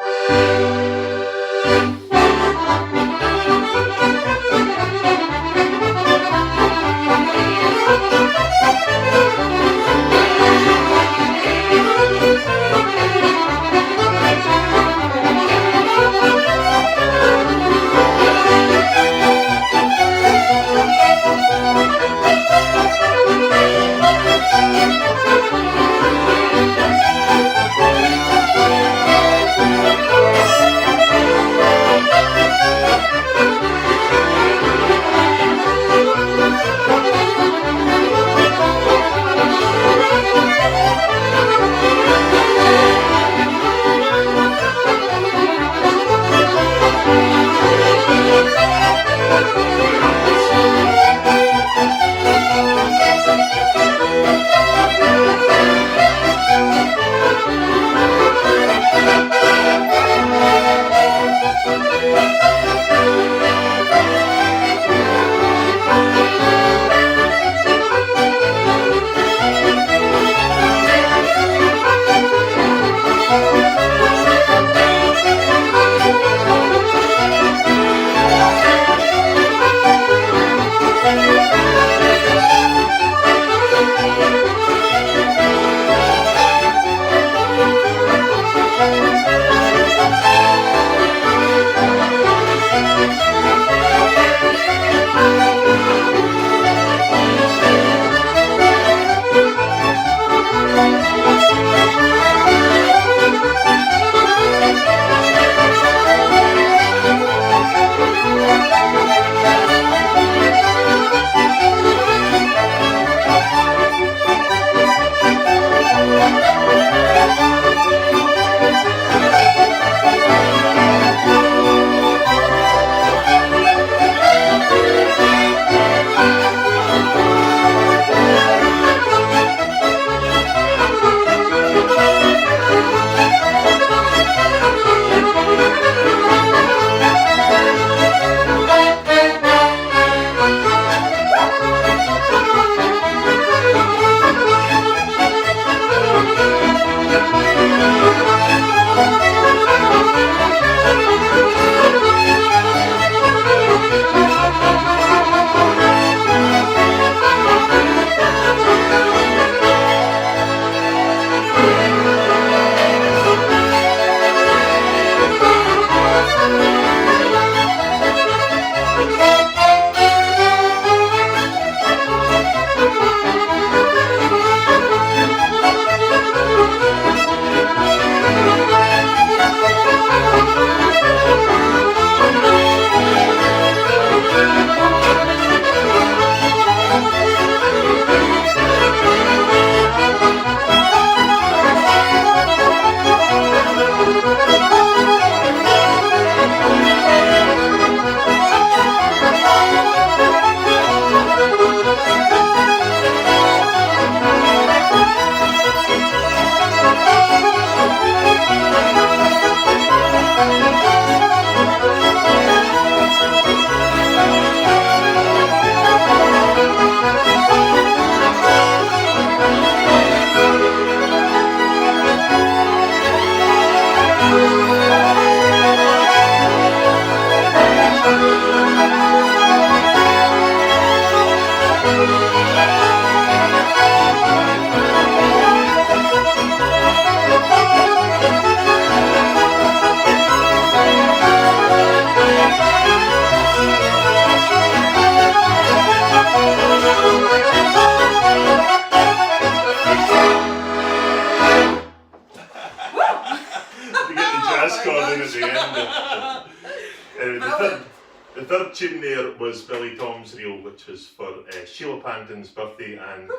third tune there was Billy Tom's Reel, which was for Sheila Panton's birthday, and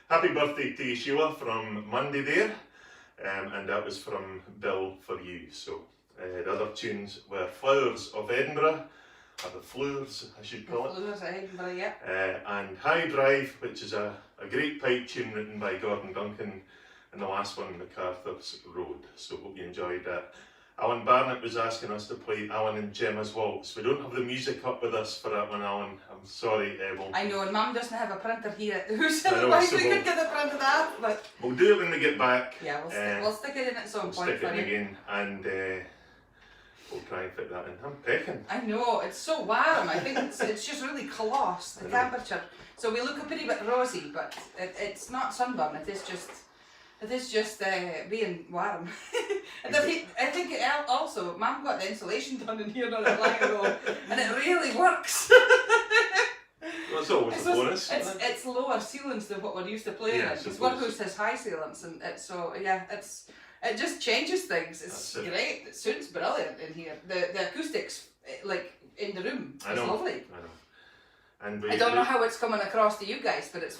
happy birthday to you, Sheila, from Monday there, and that was from Bill for you. So the other tunes were Flowers of Edinburgh, or the Flowers I should call it. Flowers of Edinburgh, yeah. And High Drive, which is a great pipe tune written by Gordon Duncan, and the last one, MacArthur's Road. So hope you enjoyed that. Alan Barnett was asking us to play Alan and Gemma's Waltz. We don't have the music up with us for that one, Alan. I'm sorry, I know, and Mum doesn't have a printer here at the house, I know, otherwise so we could get the printer that. But we'll do it when we get back. yeah, we'll stick it in at some We'll point. stick it in again, and we'll try and fit that in. I'm pecking. I know, it's so warm. I think it's just really close, the temperature. So we look a pretty bit rosy, but it's not sunburn. It is just being warm. And I think also, Mum got the insulation done in here not that long ago, and it really works. Well, it's always a bonus. It's lower ceilings than what we're used to playing in. Because Workhouse has high ceilings, and it just changes things. It's great. It suits brilliant in here. The acoustics, like in the room, is lovely. I know. And I don't know how it's coming across to you guys, but it's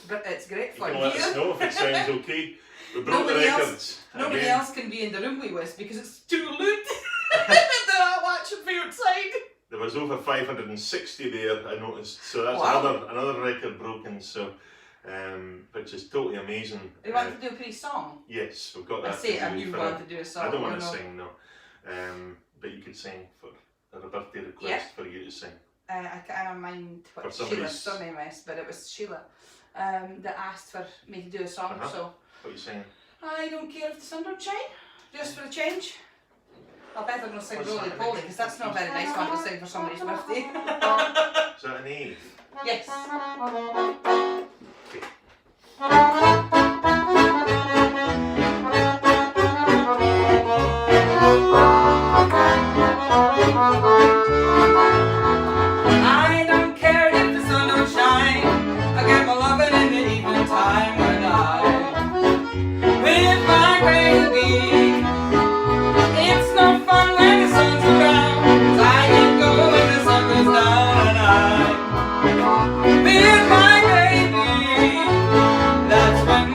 great fun. You can let us know if it sounds okay. We broke the records. Nobody else can be in the room with us because it's too loud. They're all watching from outside. There was over 560 there, I noticed. So that's another record broken. So, which is totally amazing. Do you want to do a pretty song? Yes, we've got that. I knew you wanted to do a song. I don't want to sing, no. But you could sing for a birthday request for you to sing. I can't mind what Sheila's surname is, but it was Sheila that asked for me to do a song. So what are you saying? I don't care if the sun don't shine, just for a change. I'll bet they're going to sing Roly Poly, because that's not a very nice one to sing for somebody's birthday. Is that an E? Yes. I don't care if the sun don't shine. I get my loving in the evening time when I'm with my baby. It's no fun when the sun's around, 'cause I can go when the sun goes down, and I'm with my baby. That's when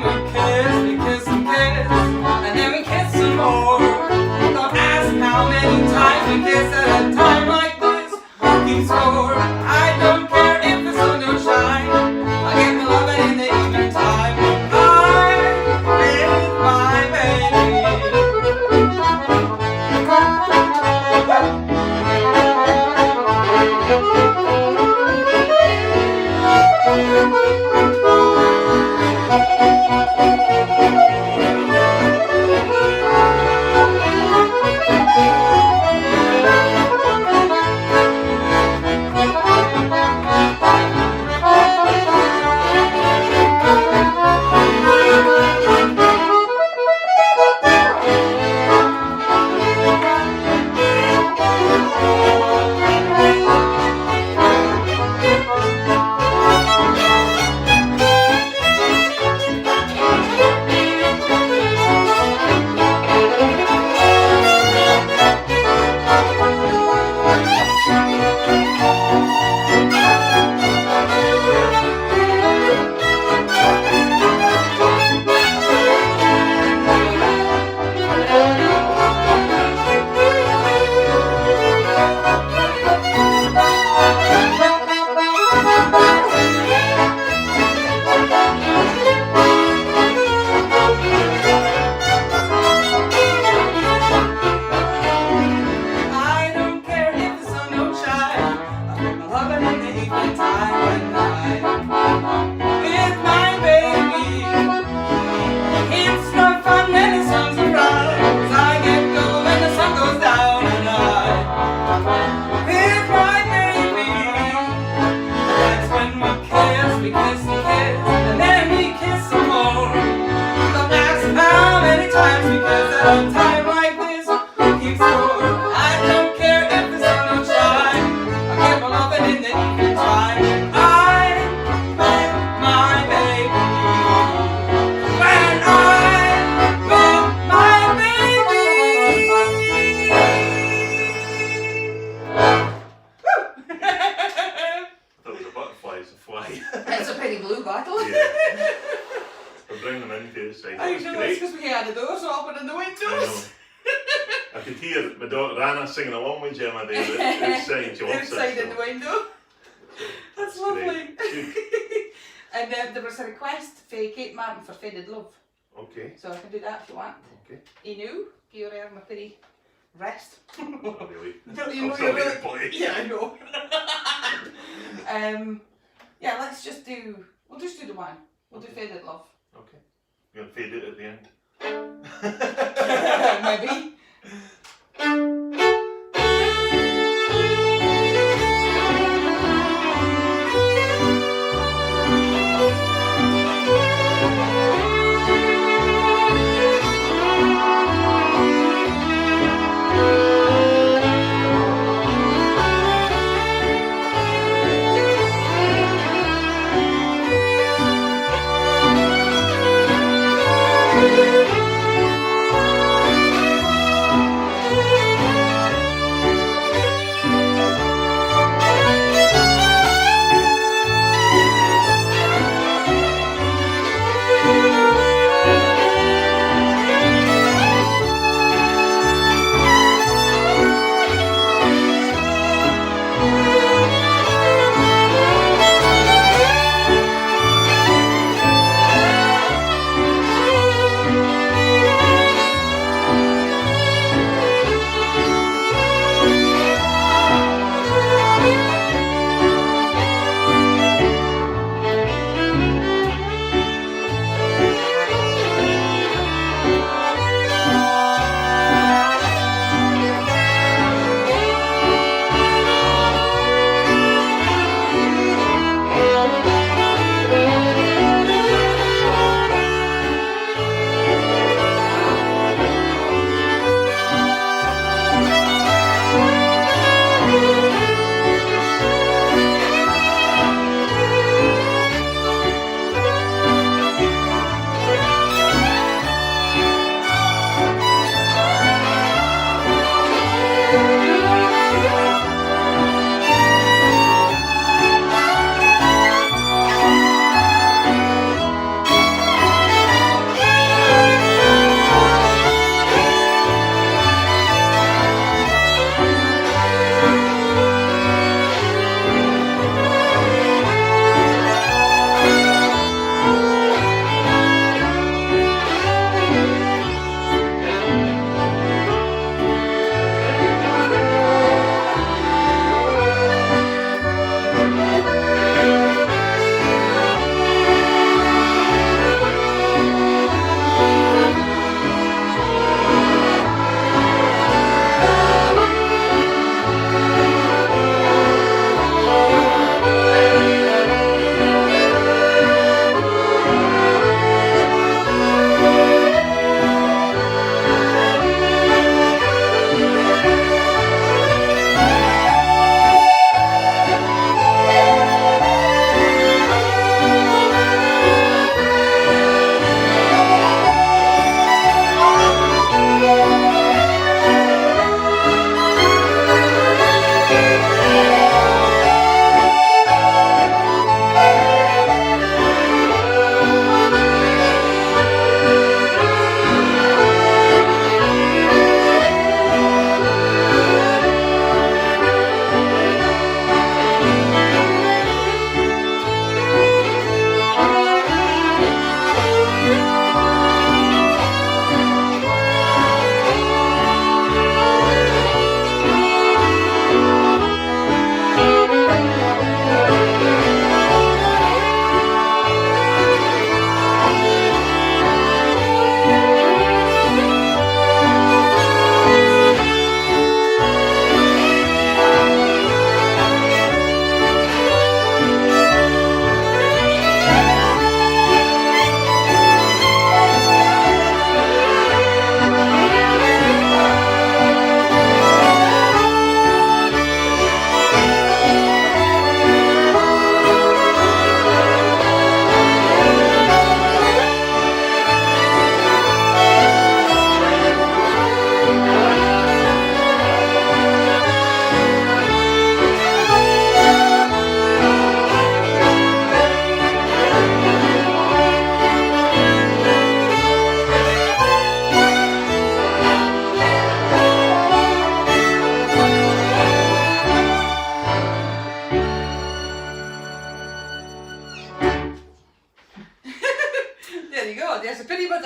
in for us, right? I That's know, great. it's because we had the doors open and the I windows. know. I could hear my daughter Anna singing along with Gemma there outside. She loves Outside it, in the so. window. That's lovely. Good. And there was a request for Kate Martin for Faded Love. Okay. So I can do that if you want. Okay. You knew? Give your arm a pretty rest. Not really. No, you I'm know still you're here really... to play. Yeah, I know. Yeah, let's just do... We'll just do the one. We'll do Faded Love. Okay. You're going to fade it at the end? Maybe.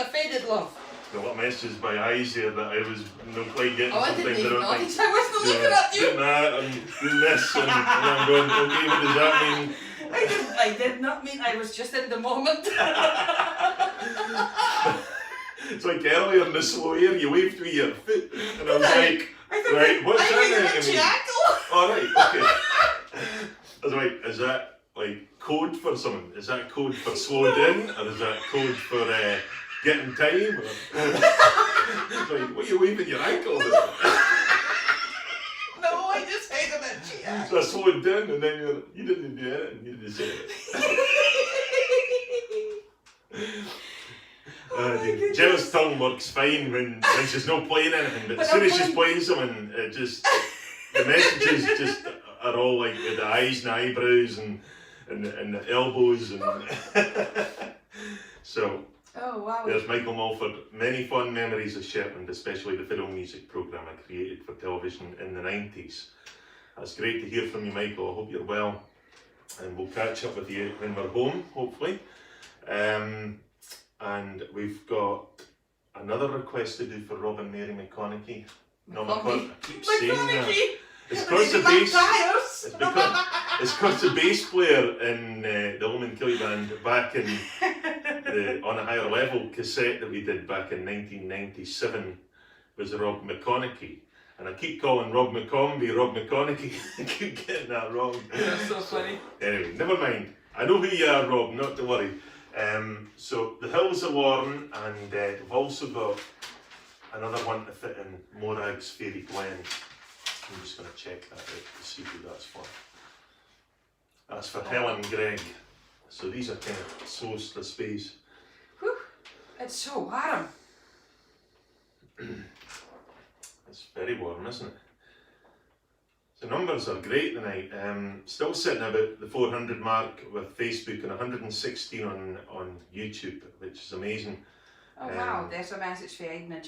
a faded love. A lot of messages by eyes here that I was quite getting Oh, I something didn't that I even don't think. notice. I wasn't looking at you. Doing that and doing this and I'm going, okay, what does that mean? I did not mean, I was just in the moment. It's like earlier in the slow air, you waved with your foot and I was like, right, what's that mean? Alright, okay. I was like, is that like code for something? Is that code for slowed in or is that code for getting time? Or... It's like, what are you waving your ankle at? No, I just hated that chiac. So I slowed down and then you didn't do it and you just said it. Gemma's tongue works fine when she's not playing anything, but as soon as she's playing something, it just, the messages just are all like with the eyes and eyebrows and the elbows and so. Oh wow. There's Michael Mulford. Many fond memories of Shetland, especially the film music programme I created for television in the 90s. That's great to hear from you, Michael. I hope you're well. And we'll catch up with you when we're home, hopefully. And we've got another request to do for Rob and Mary McConaughey. No, I keep saying that. It's because the bass player in the Lomond Ceilidh band back in the On a Higher Level cassette that we did back in 1997 was Rob McConaughey. And I keep calling Rob McCombie Rob McConaughey. I keep getting that wrong. That's so funny. Anyway, never mind. I know who you are, Rob, not to worry. So the Hills of Warren, and we've also got another one to fit in Morag's Fairy Glen. I'm just going to check that out to see who that's for. That's for Helen Gregg. So these are kind of close to space. Whew. It's so warm. It's very warm, isn't it? The numbers are great tonight. Still sitting about the 400 mark with Facebook and 116 on YouTube, which is amazing. Oh wow, there's a message for Aiden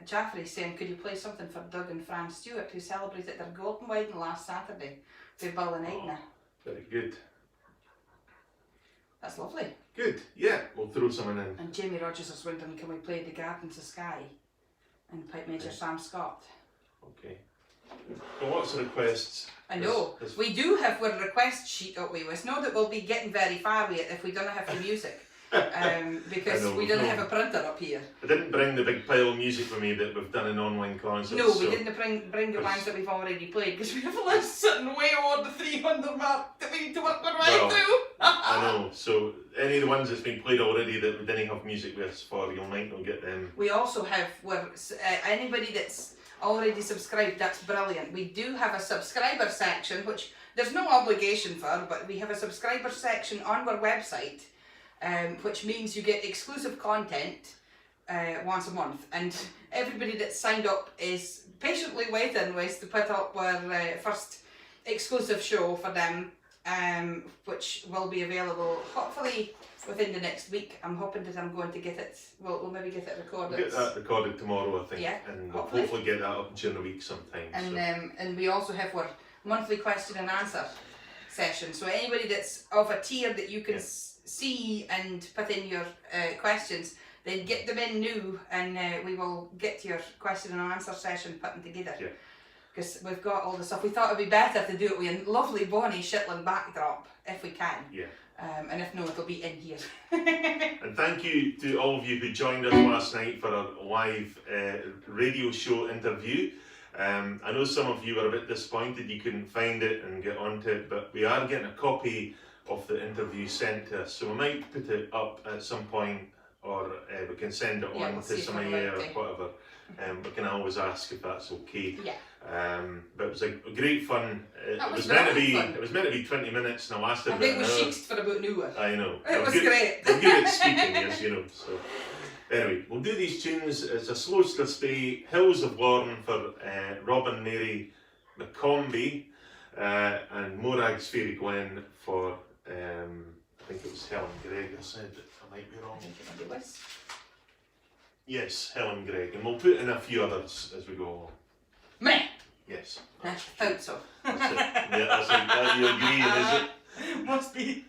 Jaffrey saying, could you play something for Doug and Fran Stewart, who celebrated their golden wedding last Saturday with Bill and Aiden? Very good. That's lovely. Good, yeah, we'll throw something in. And Jamie Rogers is wondering, can we play The Gardens of Sky and Pipe Major Sam Scott? Okay. Well, lots of requests. I know. We do have our request sheet up with us. Know that we'll be getting very far with it if we don't have the music. Because we don't have a printer up here. I didn't bring the big pile of music with me that we've done in online concerts. No, we didn't bring the ones that we've already played because we have a list sitting way over the 300 mark that we need to work our way through. I know, so any of the ones that's been played already that we didn't have music with us for, you might not get them. We also have, anybody that's already subscribed, that's brilliant. We do have a subscriber section, which there's no obligation for, but we have a subscriber section on our website. Which means you get exclusive content once a month, and everybody that's signed up is patiently waiting with to put up our first exclusive show for them, which will be available hopefully within the next week. I'm hoping that I'm going to get it, we'll maybe get it recorded. We'll get that recorded tomorrow, I think, yeah, and we'll hopefully get that up during the week sometime. And, and we also have our monthly question and answer session, so anybody that's of a tier that you can see and put in your questions, then get them in new, and we will get your question and answer session put together. Because we've got all the stuff. We thought it'd be better to do it with a lovely bonny Shetland backdrop if we can. Yeah. And if not, it'll be in here. And thank you to all of you who joined us last night for our live radio show interview. I know some of you were a bit disappointed you couldn't find it and get onto it, but we are getting a copy of the interview sent to us, so we might put it up at some point, or we can send it on to somebody or whatever. We can always ask if that's okay. Yeah. But it was a great fun. It was meant to be 20 minutes and it lasted about an hour. I think we shiksed for about an hour. I know. It was great. I'm good at speaking, as you know. So anyway, we'll do these tunes. It's a slow still stay. Hills of Warren for Rob and Mary McCombie, and Morag's Fairy Glen for I think it was Helen Gregg. I said I might be wrong. I think it was. Yes, Helen Gregg, and we'll put in a few others as we go along. Meh. Yes. I thought so. That's it. Yeah, that's it. That you agree, is it? Must be.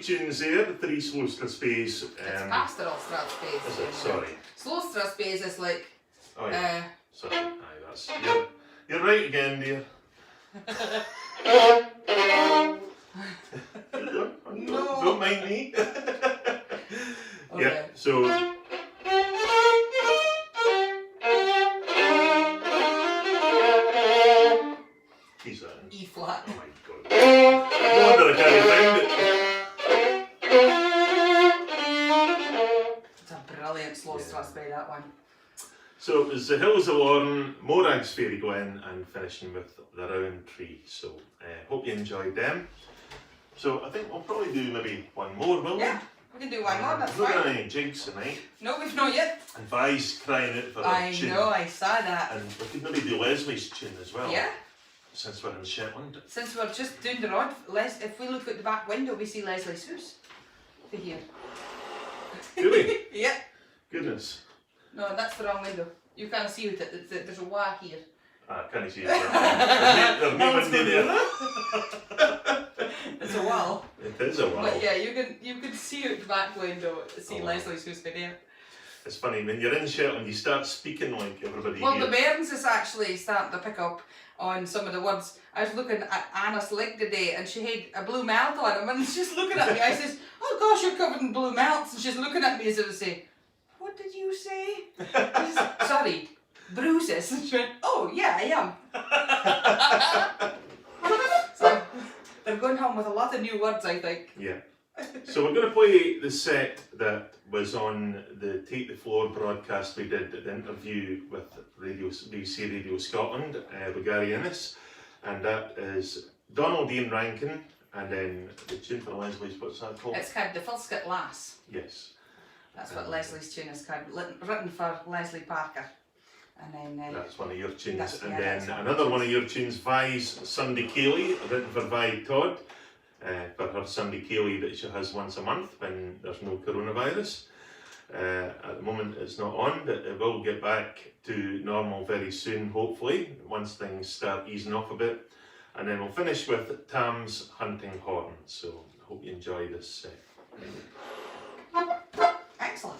tunes there, 3 slow strathspeys. It's pastoral strathspeys. Is it? Sorry. Slow strathspeys is like. Oh yeah. Sorry. Aye, that's you're right again, dear. Don't mind me. Okay. Yeah. So. He's that. E flat. Oh my god. No wonder I can't find it. It's a brilliant slow strathspey, that one. So it was the Hills of Lorne, Morag's Fairy Glen, and finishing with the Round Tree. So hope you enjoyed them. So I think we'll probably do maybe one more, will we? Yeah, we can do one more, that's We're not fine. doing any jigs tonight. No, we've not yet. And Vi's crying out for a I tune. know, I saw that. And we could maybe do Leslie's tune as well. Yeah, Since we're in Shetland. since we're just doing the road, if we look at the back window, we see Leslie's house. To here. Do we? Yeah. Goodness. No, that's the wrong window. You can't see it. There's a wall here. Ah, can you see it? There's no window there. It's a wall. It is a wall. But yeah, you can see out the back window, see Oh. Leslie's house by there. It's funny, when you're in Shetland, you start speaking like everybody Well, here. the bairns is actually starting to pick up on some of the words. I was looking at Anna's leg today and she had a blue melt on him and she's looking at me. I says, oh gosh, you're covered in blue melts. And she's looking at me as if to say, what did you say? I said, sorry, bruises. And she went, oh yeah, I am. So they're going home with a lot of new words, I think. Yeah. So we're going to play the set that was on the Take the Floor broadcast we did at the interview with BBC Radio Scotland with Gary Innes, and that is Donald Ian Rankin, and then the tune for Leslie's, what's that called? It's called The Filskit Lass. Yes. That's what Leslie's tune is called, written for Leslie Parker. And then That's one of your tunes. That's- And yeah, then that's one of another my one of your tunes, Vi's Sunday Cayley, written for Vi Todd, for her Sunday Cayley that she has once a month when there's no coronavirus. At the moment it's not on, but it will get back to normal very soon, hopefully, once things start easing off a bit. And then we'll finish with Tam's Hunting Horn. So I hope you enjoy this set. excellent.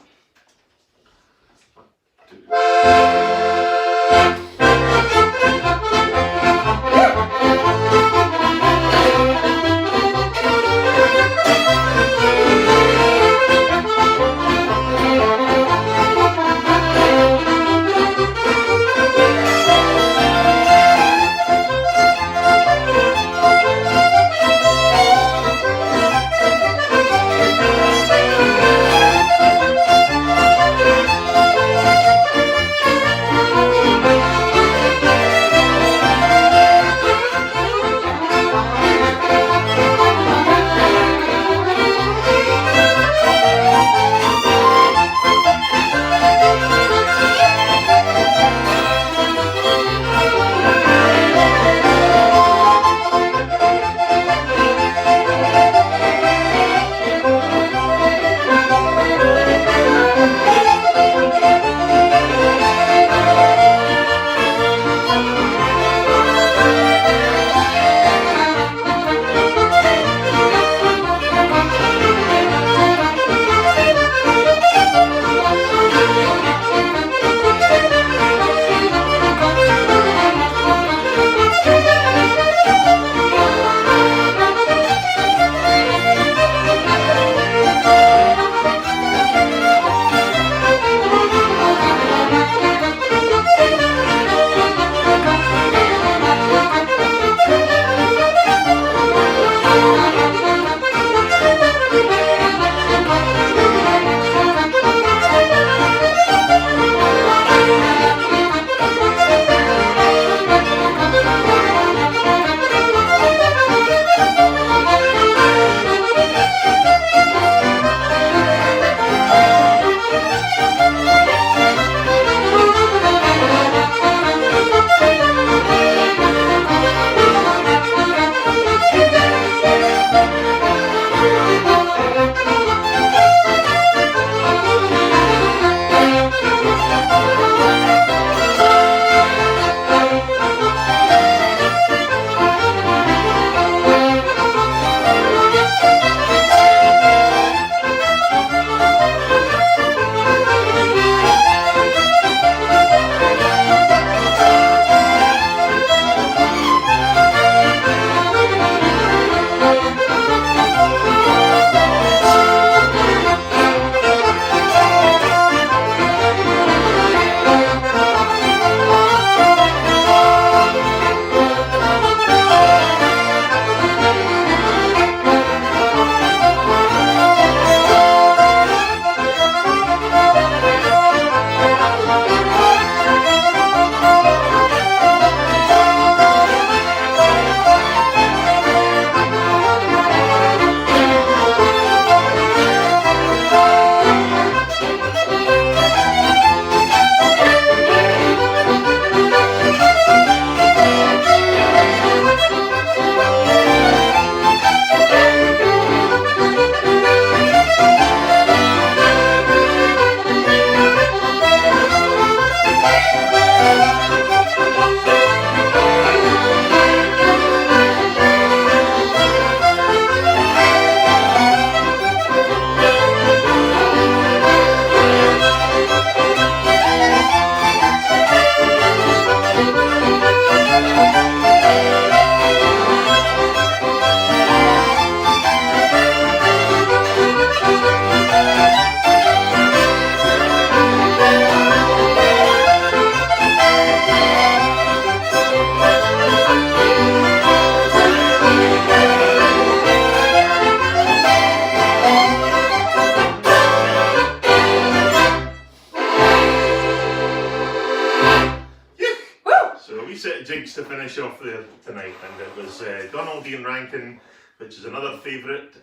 wee set of jigs to finish off there tonight, and it was Donald Ian Rankin, which is another favourite,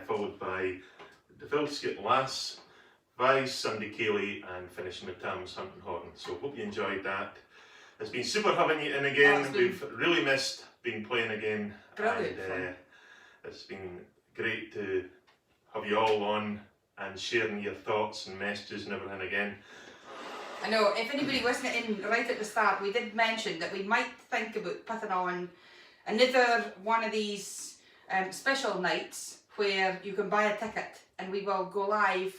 followed by the Philskit Lass, Vice, Sunday Ceilidh, and finishing with Tam's Hunting Horn. So hope you enjoyed that. It's been super having you in again. We've really missed being playing again. Brilliant And it's been great to have you all on and sharing your thoughts and messages and everything again. I know, if anybody wasn't in right at the start, we did mention that we might think about putting on another one of these special nights where you can buy a ticket and we will go live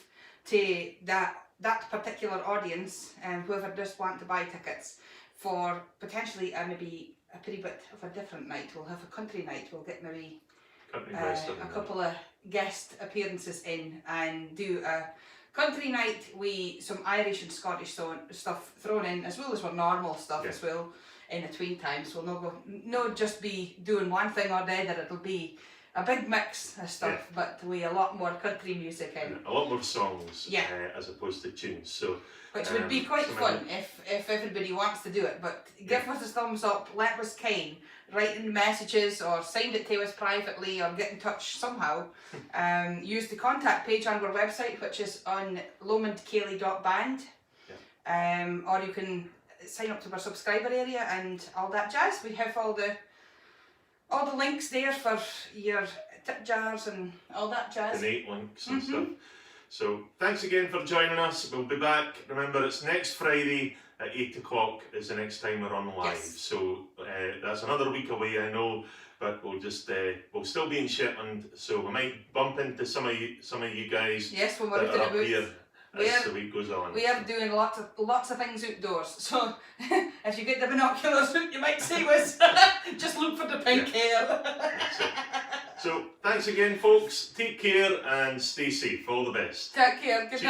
to that particular audience, and whoever does want to buy tickets for potentially maybe a pretty bit of a different night. We'll have a country night. We'll get maybe a couple of guest appearances in and do a country night with some Irish and Scottish stuff thrown in, as well as our normal stuff as well in between times. We'll not just be doing one thing or the other. It'll be a big mix of stuff, but with a lot more country music in. A lot more songs as opposed to tunes. So which would be quite fun if everybody wants to do it. But give us a thumbs up, let us keen, write in messages or send it to us privately or get in touch somehow. Use the contact page on our website, which is on lomondceilidh.band. Or you can sign up to our subscriber area and all that jazz. We have all the links there for your tip jars and all that jazz. Donate links and stuff. So thanks again for joining us. We'll be back. Remember, it's next Friday at 8 o'clock is the next time we're on live. Yes. So that's another week away, I know, but we'll still be in Shetland. So we might bump into some of you guys. Yes, when we're that are out up and here about. as the week goes on. We are doing lots of things outdoors. So if you get the binoculars out, you might see us. Just look for the pink hair. That's it. So thanks again, folks. Take care and stay safe. All the best. Take care. Good night.